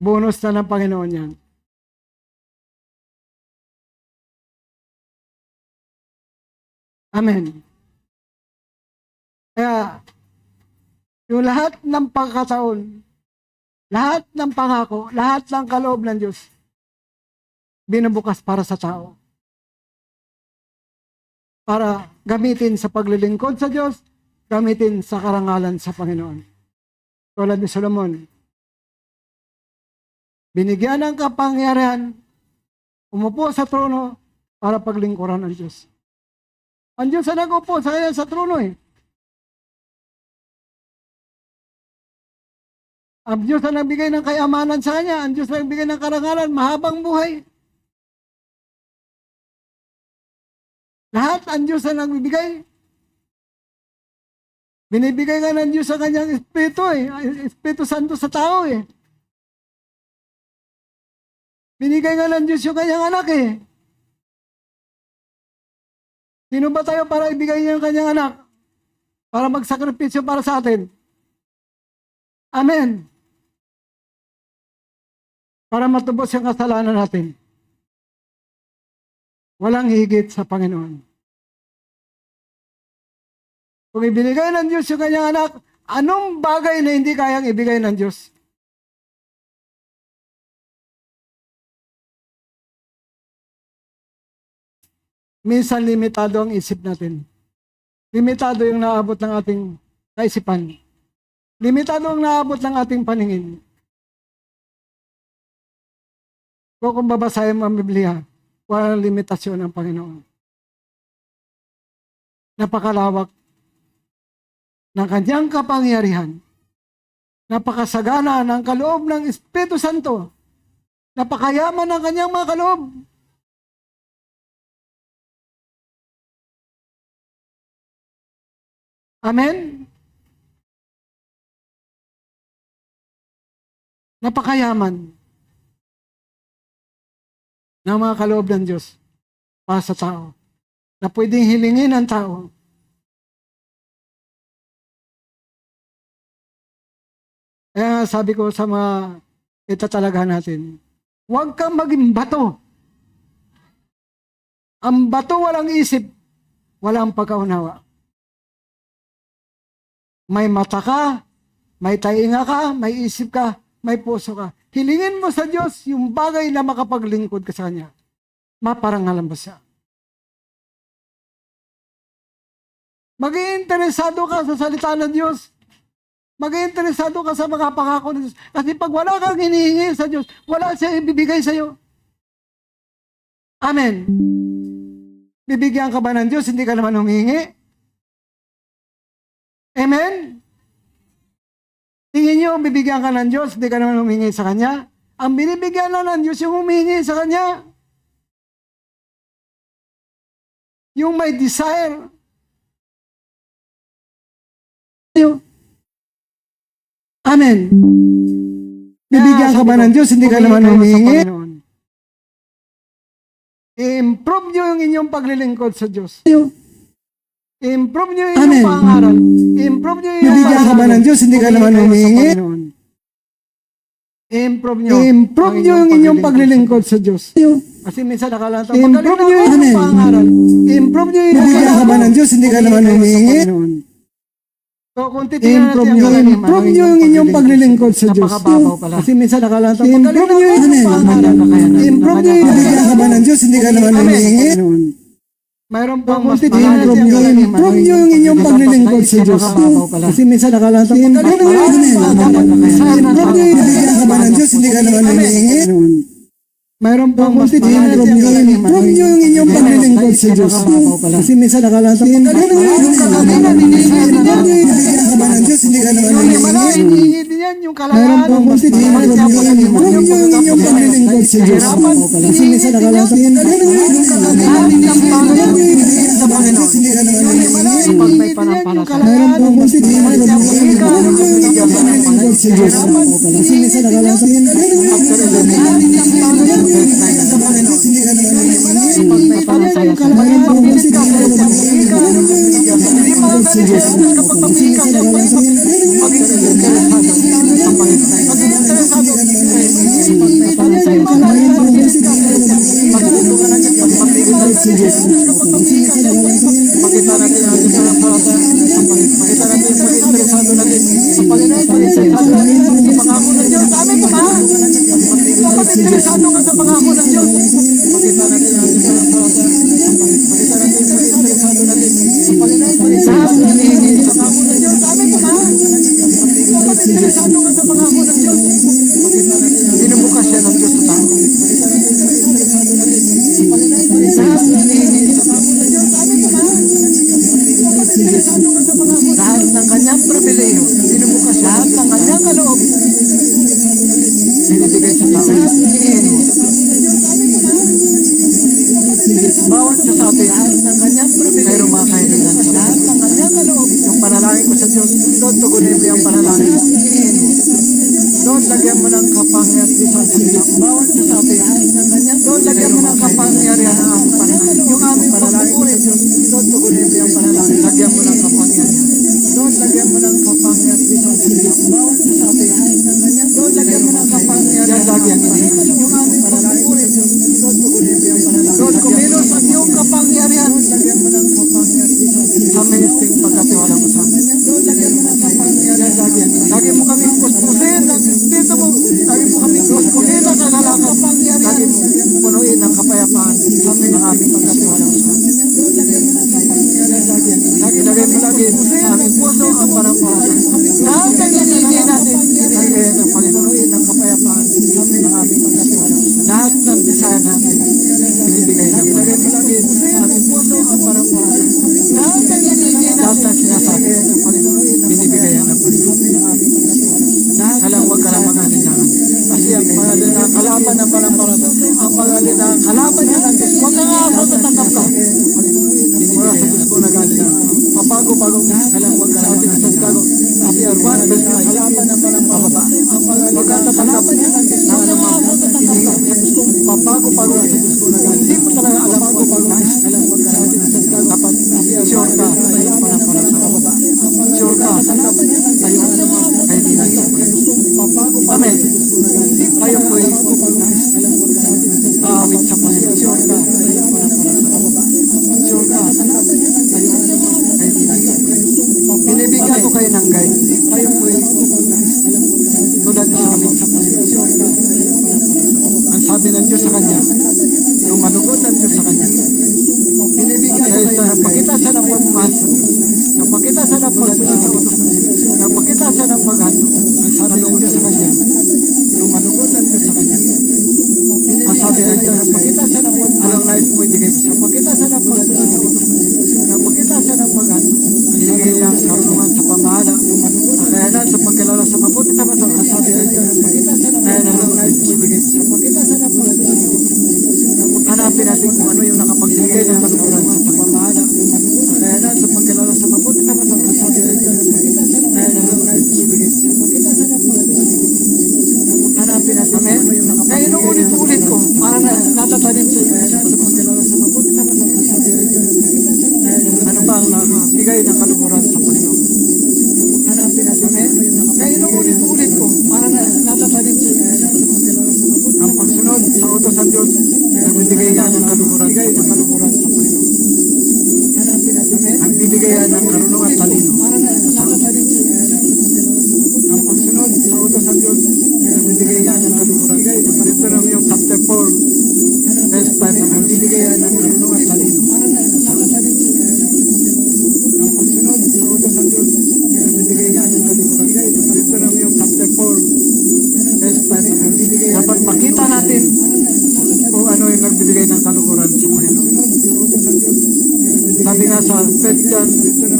Bonus na ng Panginoon yan. Amen. Kaya, yung lahat ng pagkataon, lahat ng pangako, lahat ng kaloob ng Diyos, binubukas para sa tao. Para gamitin sa paglilingkod sa Diyos, gamitin sa karangalan sa Panginoon. Tulad ni Solomon, binigyan ng kapangyarihan, umupo sa trono para paglingkuran ang Diyos. Ang Diyos ang nag-upo sa kanya sa trono Ang Diyos ang nagbigay ng kayamanan sa kanya. Ang Diyos ang nagbigay ng karangalan, mahabang buhay. Lahat ang Diyos ang nagbibigay. Binibigay nga ng Diyos sa kanyang Espiritu Espiritu Santo sa tao Binigay nga ng Diyos yung kanyang anak Sino ba tayo para ibigay niya yung kanyang anak? Para magsakripisyo para sa atin? Amen. Para matubos yung kasalanan natin. Walang higit sa Panginoon. Kung ibinigay ng Diyos yung kanyang anak, anong bagay na hindi kayang ibigay ng Diyos? minsan limitado ang isip natin. Limitado yung naabot ng ating kaisipan. Limitado ang naabot ng ating paningin. Kung babasahin mo ang Biblia, walang limitasyon ang Panginoon. Napakalawak ng kanyang kapangyarihan. Napakasagana ng kaloob ng Espiritu Santo. Napakayaman ng kanyang mga kaloob. Amen? Napakayaman ng mga kaloob ng Diyos para sa tao na pwedeng hilingin ng tao. Kaya sabi ko sa mga itatalaga natin, huwag kang maging bato. Ang bato walang isip, walang pagkaunawa. May mata ka, may tainga ka, may isip ka, may puso ka. Hilingin mo sa Diyos yung bagay na makapaglingkod ka sa Kanya. Maparangalan mo siya. Maging interesado ka sa salita ng Diyos. Maging interesado ka sa mga pangako ng Diyos. Kasi pag wala kang hinihingi sa Diyos, wala siya ibibigay sa iyo. Amen. Bibigyan ka ba ng Diyos, hindi ka naman humihingi? Amen? Tingin niyo, bibigyan ka ng Diyos, hindi ka naman humingi sa Kanya. Ang binibigyan na ng Diyos yung humingi sa Kanya. Yung may desire. Amen. Bibigyan ka ba ng Diyos, hindi ka naman humingi? I-improve nyo yung inyong paglilingkod sa Diyos. I-improve nyo yung inyong pangaral. I-improve nyo yung bibigyan ka ba ng Diyos, hindi ka naman humingi? I-improve nyo yung inyong paglilingkod sa Diyos. Kasi minsan nakalata, i-improve nyo yung inyong pangaral. I-improve nyo yung bibigyan ka ba ng Diyos, hindi ka naman humingi? So, kung titingnan natin improve nyo yung inyong paglilingkod sa Diyos. Kasi minsan nakalata, improve nyo yung pangaral. I-improve nyo yung bibigyan ka ba ng Diyos, hindi ka naman humingi? Mayroon pang mas improve nyo yung inyong paglilingkod sa Diyos. Kasi minsan nakalata, improve nyo yung bibigyan ka ba ng Diyos, hindi ka naman humingi? Mayroon pang mas improve nyo yung inyong paglilingkod sa Diyos. Kasi minsan nakalata, improve nyo yung bibigyan ka ba ng Diyos, hindi ka naman humingi? Mayroon pang mas improve nyo yung inyong paglilingkod sa Diyos. Kasi minsan nakalata, improve nyo yung pag may panampalataya. Mayroon pang mas improve nyo yung inyong paglilingkod sa Diyos. Kasi minsan nakalata, binubukas siya ng Diyos sa tao. Lahat ng kanyang pribileyo, binubukas siya. Lahat ng kanyang kaloob, binibigay sa tao. Bawat sa sabi, lahat ng kanyang pribileyo, pero mga kaibigan, lahat ng kanyang kaloob, yung panalangin ko sa Diyos, Lord, tugunin mo yung panalangin. Lord, lagyan mo ng kapangyarihan sa Diyos. Bawat sa sabi, Lord, lagyan mo ng kapangyarihan ang aming panalangin. Yung aming panalangin ko sa Diyos, Lord, tugunin mo yung panalangin. Lagyan mo ng kapangyarihan. Lord, lagyan mo ng kapangyarihan sa Diyos. Bawat sa sabi, Lord, lagyan mo ng kapangyarihan. Lagyan mo yung aming panalangin ko sa Diyos, Lord, tugunin mo yung panalangin. Lord, kumilos ang iyong kapangyarihan. Lagyan mo ng kapangyarihan. Amazing pagkatiwala mo sa amin. Lord, lagyan mo ng kapangyarihan. Lagi mo kami puspusin ng Espiritu mo. Lagi mo kami puspusin ng kagalakan. Lagi mo punuin ng kapayapaan sa aming pagkatiwala mo sa amin. ang parapasan. Lahat ng hinihingi natin, binibigay ng Panginoon ng kapayapaan ng ating pagkatiwala. Lahat ng desire natin, binibigay ng Panginoon. Sa ating puso ang parapasan. Lahat ng hinihingi natin, lahat ng sinasabi ng Panginoon, binibigay ng Panginoon. Kalang huwag ka lang mag-alinlangan. Kasi ang pangalan na kalaban ng parapasan, ang pangalan na kalaban niya natin, huwag ka nga ako tatakap ka. Mula sa Diyos ko nag-alinlangan. Pabago-bago, kalang huwag ka lang mag-alinlangan. Kasi ang 1 verse 5, kalaban ng parapasan, ang pangalan na kalaban niya natin, huwag ka nga ako tatakap ka. Pabago-bago sa Diyos ko nag-alinlangan. Hindi mo talaga alam kung kalang huwag ka lang mag-alinlangan. Dapat sure ka sa iyong parapasan. Sure ka sa iyong kaibigan sa Panginoon. Amen. Tayo po'y aawit sa Panginoon. Sure ka sa iyong parapasan. Sure ka sa iyong kaibigan sa Panginoon. Binibigyan ko kayo ng guide. Tayo po'y tulad sa amin sa Panginoon. Sure ka sa iyong parapasan. Ang sabi ng Diyos sa Kanya, yung malugod ng Diyos sa Kanya, binibigyan ko kayo. Napakita siya ng pagmahal sa Diyos. Napakita siya ng pagsunod sa utos ng Diyos. Napakita siya ng paghandog. Ang sabi ng Diyos sa Kanya, yung malugod ng Diyos sa Kanya. Ang sabi ng Diyos, napakita siya ng pagmahal. Anong nais mo ibigay ko siya? Napakita siya ng pagsunod sa utos ng Diyos. Napakita siya ng paghandog. Binigay niya ang karunungan sa pamahala. Ang kayanan sa pagkilala sa mabuti na masama. Ang sabi ng Diyos, napakita siya ng pagmahal. Anong nais mo ibigay ko siya? Napakita siya ng pagsunod sa utos ng Diyos. Hanapin natin kung ano yung nakapagbigay ng kalukuran sa pamahala. Ang kayanan sa pagkilala sa mabuti na masama. Ang sabi ng Diyos, napakita siya ng pagmahal. Hanapin natin. Amen. Kaya inuulit-ulit ko para natatanim sa inyo sa pagkilala sa mabuti na masama. Ano ba ang nakabigay ng kalukuran sa Panginoon? Hanapin natin. Amen. Kaya inuulit-ulit ko para natatanim sa inyo sa pagkilala sa mabuti. Ang pagsunod sa utos ng Diyos, nagbibigay yan ng kalukuran sa Panginoon. Hanapin natin. Ang bibigay ng karunungan at talino. Para natatanim sa inyo sa pagkilala sa mabuti. Ang pagsunod sa utos ng Diyos, nagbibigay yan ng kalukuran. Dito lang yung chapter 4, verse 5, ang bibigay ng karunungan at talino. Para natatanim sa inyo sa ang pagsunod sa utos ng Diyos, nagbibigay yan ng kalukuran. Dito lang yung chapter 4, verse 5, ang bibigay. Dapat makita natin kung ano yung nagbibigay ng kalukuran sa Panginoon. Sabi nga sa 1 John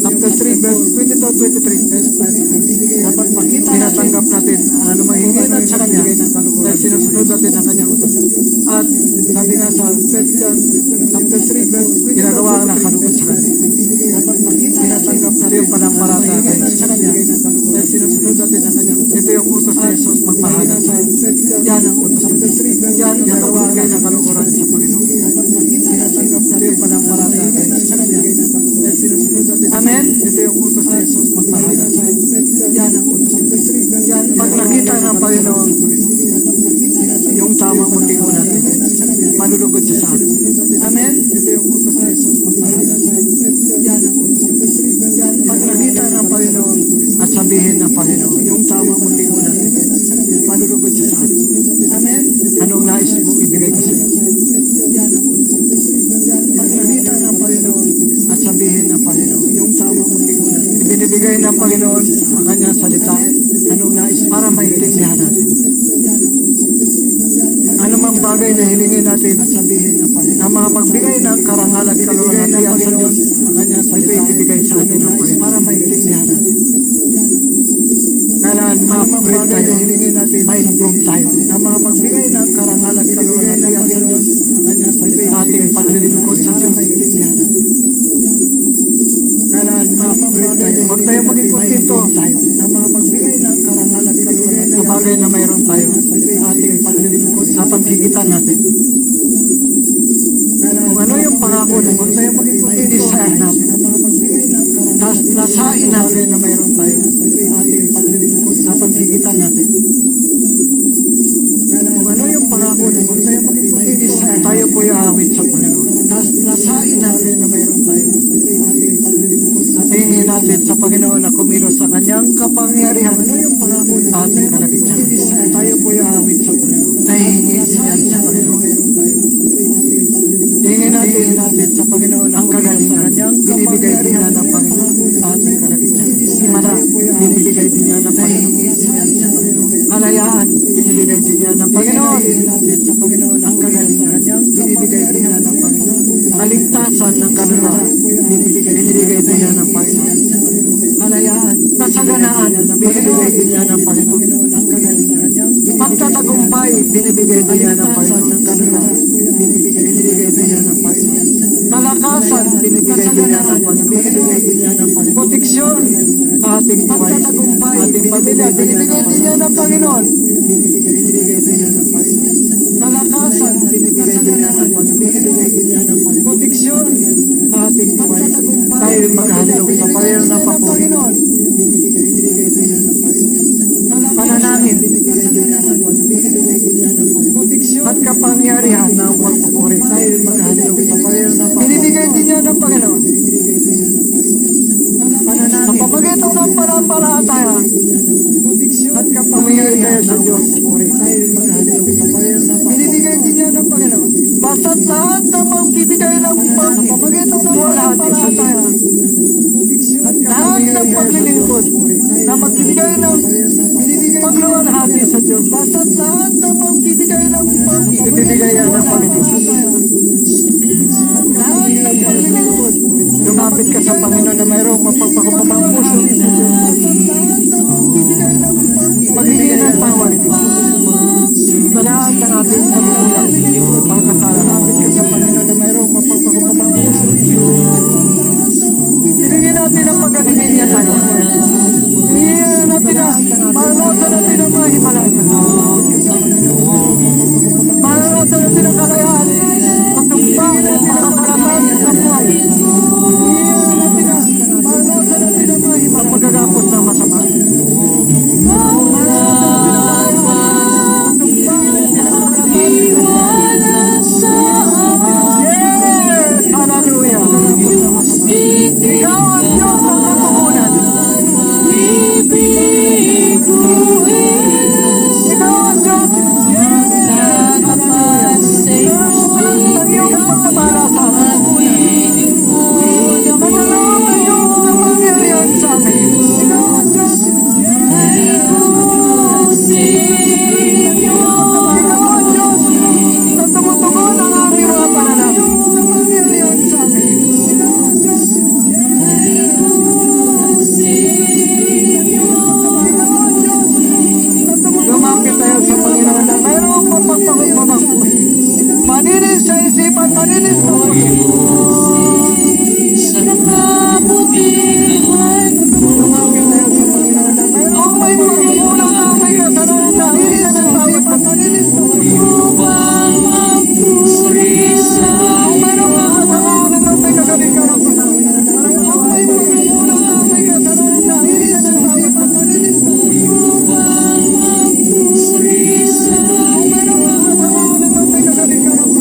chapter 3 verse 22-23, dapat makita tinatanggap natin ano mahinginan sa Kanya dahil sinusunod natin ang Kanyang utos. At sabi nga sa 1 John chapter 3 verse 22, ginagawa ang nakalugod sa Kanya. Dapat makita tinatanggap natin yung panampalataya sa Kanya dahil sinusunod natin ang Kanyang utos. Ito yung utos ni Jesus, magmahalan sa yan ang utos. Yan ang nagbibigay ng kalukuran sa Panginoon. Tinatanggap natin yung panampalataya sa Kanya. Amen? Ito yung utos ni Jesus, magmahalan sa yan ang utos. Yan, pag nakita ng Panginoon yung tamang motibo natin, malulugod siya sa atin. Amen? Ito yung utos ni Jesus, magmahalan sa yan ang utos. Yan, pag nakita ng Panginoon at sabihin ng Panginoon yung tamang motibo natin, malulugod siya sa atin. Amen? Anong nais mong ibigay ko sa iyo? Yan ang utos. Yan, pag nakita ng Panginoon at sabihin ng Panginoon yung tamang motibo natin, ibinibigay ng Panginoon ang kanyang salita, anong nais para maintindihan natin. Ano mang bagay na hilingin natin at sabihin ng Panginoon, ang mga pagbigay ng karangal at kaluwalhatian sa Diyos, ang kanyang salita, ibibigay sa atin ng Panginoon para maintindihan natin. Kailangan ma-upgrade tayo, ma-improve tayo. Ang mga pagbigay ng karangal at kaluwalhatian sa Diyos, ang kanyang salita, ating paglilingkod sa Diyos, maintindihan natin. Kailangan ma-upgrade tayo. Huwag tayo maging kontento ng mga pagbigay ng karangal at kaluwalhatian sa bagay na mayroon tayo sa ating paglilingkod sa paghigitan natin. Kung ano yung pangako na huwag tayo maging kontento, desire natin. Nasain natin na mayroon tayo sa ating paglilingkod sa paghigitan natin. Kung ano yung pangako na huwag tayo maging kontento, desire tayo po aawit sa Panginoon. Nasain natin na mayroon tayo sa ating paglilingkod sa tingin natin sa Panginoon na kumilos sa kanyang kapangyarihan. Ano yung pangako na ating kalagitnaan? Tayo po aawit sa Panginoon. Nahihingi siya sa Panginoon. Hingin natin sa Panginoon ang kagaling sa kanyang binibigay din ng Panginoon sa ating kalagitnaan. kanluran, binibigay din yan ng Panginoon. Kalayaan, kasaganaan, binibigay din yan ng Panginoon. Pagtatagumpay, binibigay din yan ng Panginoon. Binibigay din yan ng Panginoon. Kalakasan, binibigay din yan ng Panginoon. Proteksyon, sa ating buhay, ating pamilya, binibigay din yan ng Panginoon. Kalakasan, binibigay din yan ng Panginoon. Proteksyon, sa ating buhay, tayo maghahandog sa Panginoon ng papuri. Panalangin, at kapangyarihan ng pagpupuri, tayo maghahandog sa Panginoon ng papuri. Binibigay din yan ng Panginoon. Sa pamagitan ng para-paratayan at kapangyarihan sa Diyos, puri, tayo maghahandog sa Panginoon ng papuri. Binibigay din yan ng Panginoon. Basta't lahat na magbibigay ng pamagitan ng para-paratayan at lahat ng paglilingkod na magbibigay ng pagluwalhati sa Diyos. Basta't lahat na magbibigay ng ibibigay yan ng Panginoon. Lahat ng paglilingkod, lumapit ka sa Panginoon na mayroong mapagpakupamang puso sa Diyos. Magiging ng tawad sa lahat ng ating pagkulang, mga kasala. Lumapit ka sa Panginoon na mayroong mapagpakupamang puso. Hilingin natin ang pagkalimin niya tayo. Hilingin natin na maranasan natin ang mga himalan. Maranasan natin ang kalayaan. Pagtumpang at makakalatan sa buhay. Hilingin natin na maranasan natin ang mga himalan. Pagkagapos na masama. Manilis sa isipan, manilis sa puso. Sa kabutihan, lumapit tayo sa Panginoon na mayroong may pagkukulang na may kasalanan na manilis sa isipan, manilis sa puso. Upang magpurisa, kung mayroong kasalanan na may kagalikan ng kasalanan, mayroong may pagkukulang na may kasalanan na manilis sa isipan, manilis sa puso. Upang magpurisa, kung mayroong kasalanan na may kagalikan ng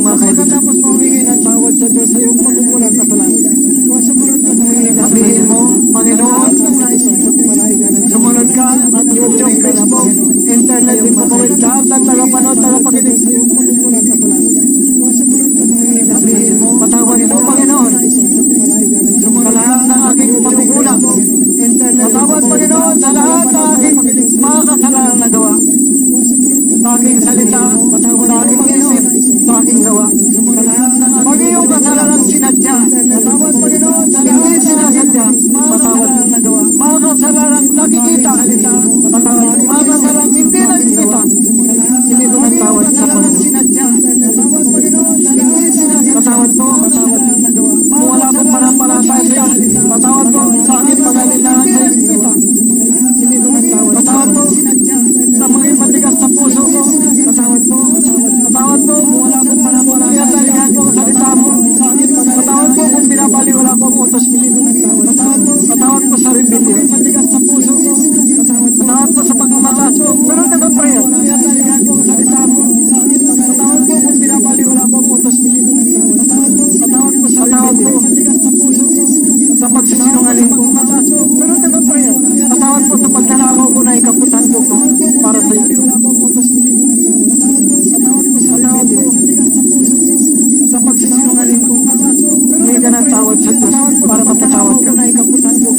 mga kaibigan. Tapos humingi ng tawad sa Diyos sa iyong pagkukulang kasalanan. Sabihin mo, Panginoon, sumunod ka at YouTube, Facebook, internet, ipapawid lahat ng tagapanood, tagapakinig sa iyong pagkukulang kasalanan. Sabihin mo, patawad mo, Panginoon, sa lahat ng aking pagkukulang. Patawad, Panginoon, sa lahat ng aking mga kasalanan na gawa. Sa aking salita, sa aking isip, sa aking gawa. Pag iyong kasalanan sinadya, patawad, Panginoon, sa hindi sinasadya, patawad na gawa. Mga kasalanan nakikita, patawad. Mga kasalanan hindi nakikita, hindi ko nagtawad sa Panginoon. Patawad po, patawad na gawa. Kung wala pong panampalataya, patawad po sa aking pag-alinlangan sa kita. Patawad po sa mga matigas sa puso ko. Patawad po, patawad po kung wala pong panampalataya, talihan po ang salita mo. Patawad po kung binabali wala pong utos. Patawad po sa rebellion. Matigas sa puso ko. Patawad po sa pagmamatas ko. Pero nag-prayer. Talihan po ang salita mo. Patawad po kung binabali wala pong utos. Patawad po sa matigas sa puso ko. Sa pagsisinungaling ko. Pero nag-prayer. Patawad po sa paglalakaw ko na ikaputan ko para sa iyo. Patawad po sa pagsisinungaling ko. May ka ng tawad sa Diyos para mapatawad ka na ikaputan ko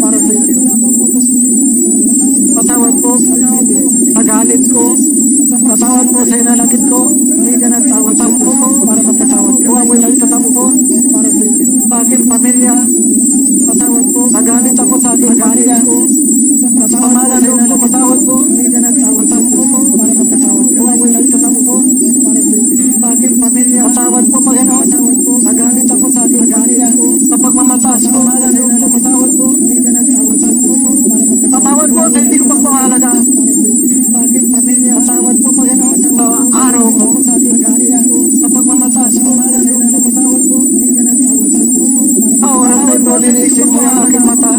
para sa iyo. Patawad po sa galit ko. Patawad po sa inanakit ko. May ka ng tawad sa ko para mapatawad ka. Huwag mo nagtatamo ko para sa iyo. Sa aking pamilya, patawad po. Nagalit ako sa aking pamilya ko. Sa pamalalong ko, patawad po. May ka ng tawad sa ko para mapatawad ka. Huwag mo nagtatamo ko para sa iyo. Sa aking pamilya, patawad po, Panginoon. Nagalit ako sa aking pamilya ko. Sa pagmamataas ko, pamalalong ko, patawad po. May ka ng tawad sa ko para mapatawad. Patawad po sa hindi ko pagpapahalaga. Sa aking pamilya, patawad po, Panginoon. Sa araw ko, sa aking pamilya ko. Sa pagmamataas ko, pamalalong ko, patawad po. May ka ng tawad sa ko. Sa oras na ito, linisin mo ang aking mata.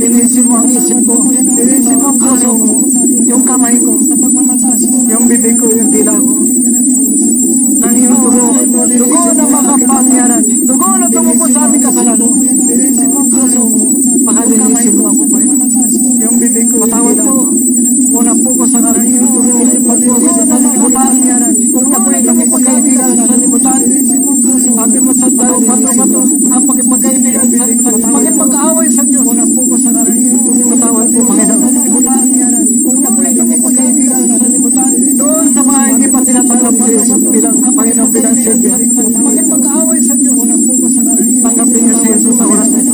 Linisin mo ang isip ko. Linisin mo ang puso ko. Yung kamay ko. Yung bibig ko, yung dila ko. Nang iyong dugo. Dugo na makapangyarihan. Dugo na tumupo sa aming kasalanan. Linisin mo ang puso ko. Pakalinisin mo ako pa. Yung bibig ko. Patawad po. Una po ko sa nang iyong dugo. Pag-dugo na libutan. Kung ako'y nakipagkaibigan sa libutan. Sabi mo sa tao, bato-bato. Ang pakipagkaibigan sa libutan. Pakipag-away sa Diyos. Una po ko sa nang iyong dugo. Patawad po, Panginoon. Libutan. Kung ako'y nakipagkaibigan sa libutan. Doon sa mga hindi pa tinatanggap sa Diyos bilang Panginoon, bilang Savior. Pakipag-away sa Diyos. Una po ko sa nang iyong dugo. Tanggapin niyo si Jesus sa oras na ito.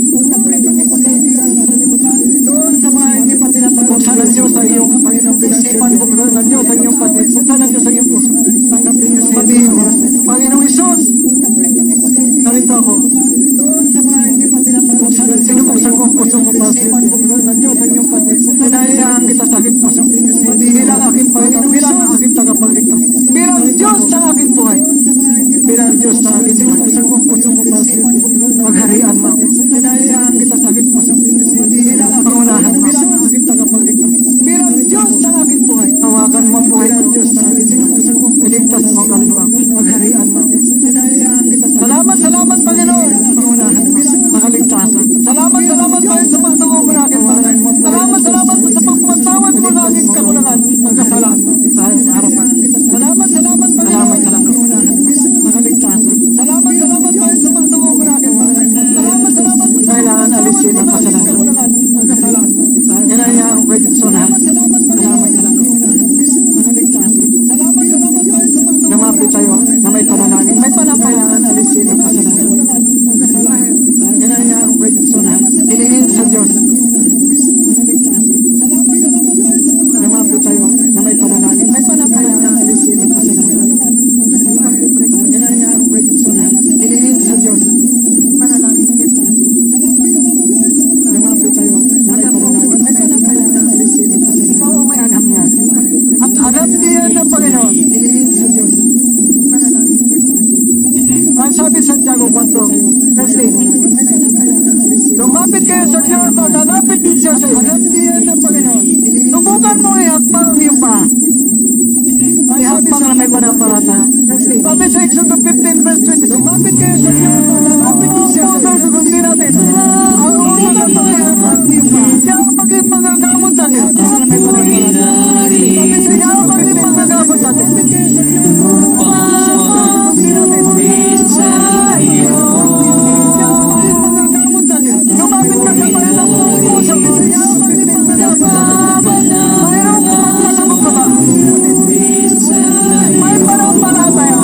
Kung ako'y nakipagkaibigan sa libutan. Doon sa mga hindi pa tinatanggap sa Diyos sa iyong Panginoon, bilang isipan ko ng Diyos sa iyong patid. Buksan ng Diyos sa iyong puso. Tanggapin niyo si Jesus. Panginoong Isus, narito ako. Doon sa mga hindi pa tinatanggap sa Diyos. Sinubuksan ko ang puso ko para sa Diyos sa iyong patid. Pinahayaan kita sa aking puso. Bilang aking Panginoon, bilang aking tagapagligtas. Bilang Diyos sa aking buhay. Bilang Diyos panampalataya. Sabi sa Exodus 15 verse 26, mapit kayo sa Diyos. Mapit kayo sa Diyos. Susundin natin. Ang unang na pag-iipa. Siya ang maging mga gamot natin. Sabi sa siya ang maging mga gamot natin. Mapit kayo sa Diyos. Susundin natin. Siya ang maging mga gamot natin. Lumapit ka sa Panginoon mo. Sabi sa siya ang maging mga gamot. Mayroon ka magpasamot ka ba? May panampalataya.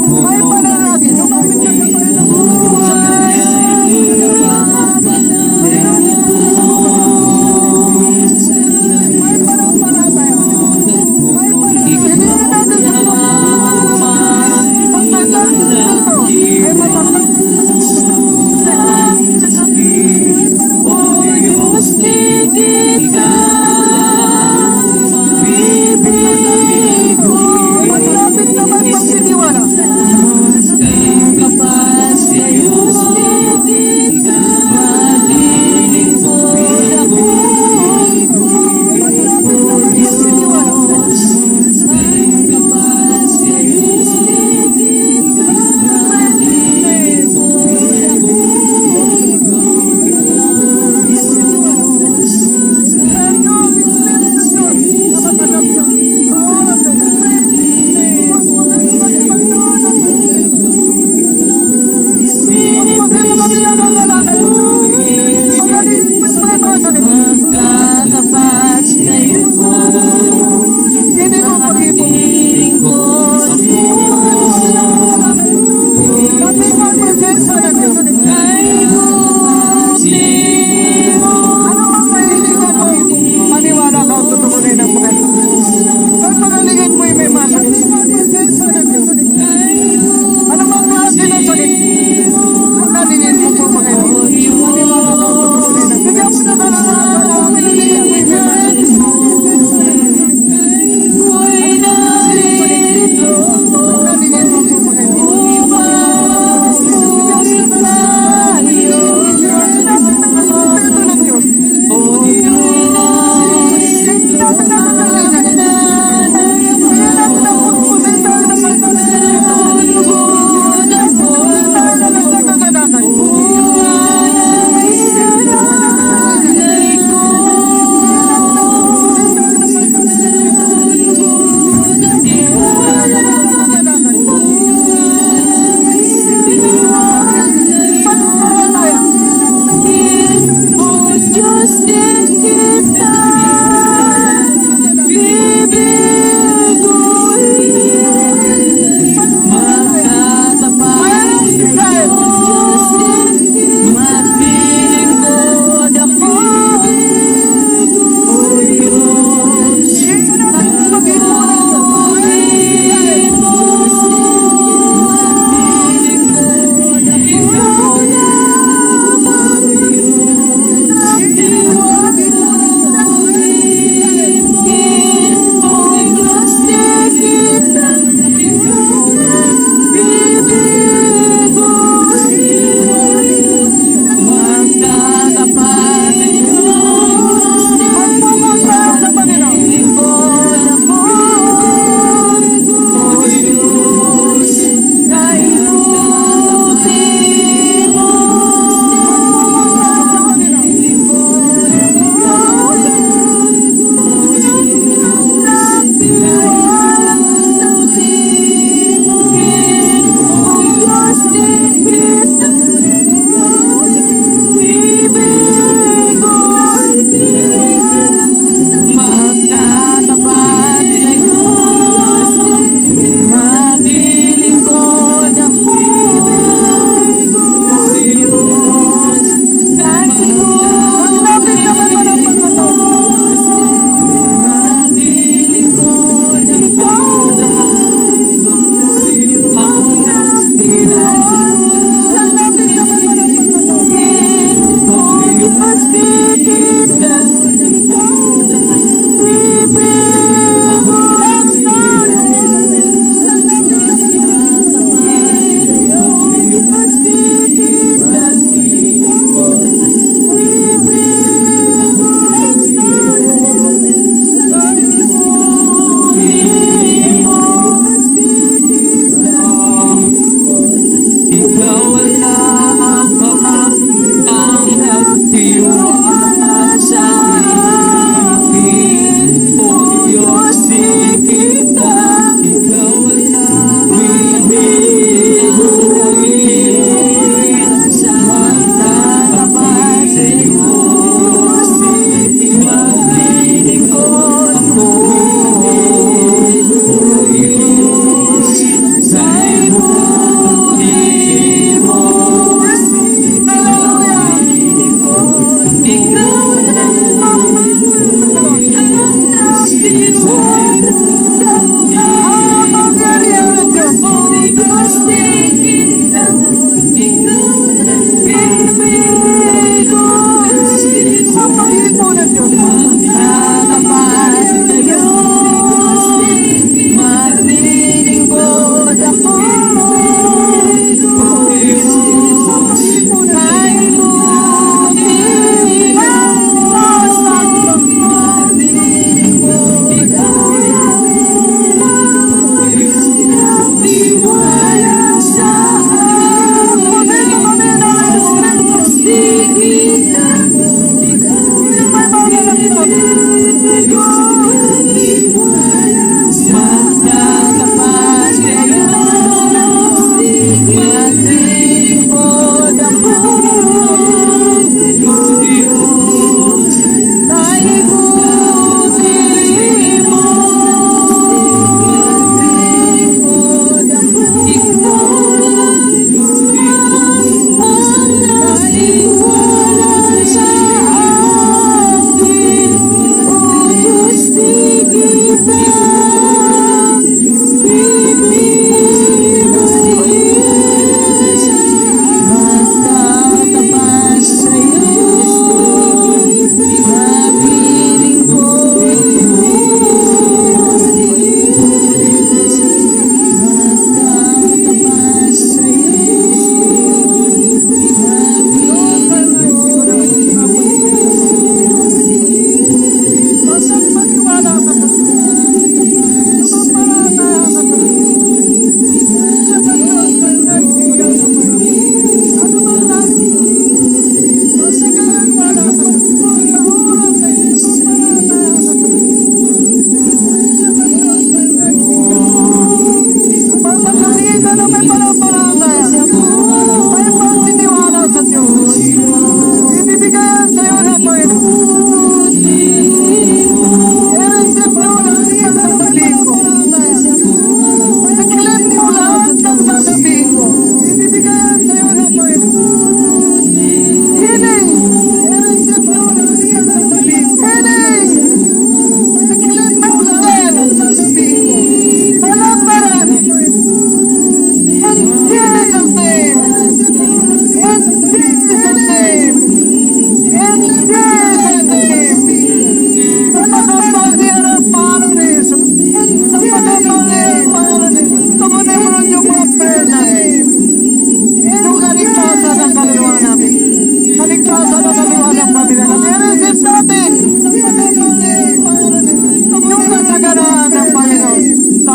May pananakit.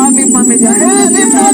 sa aming pamilya. I-receive po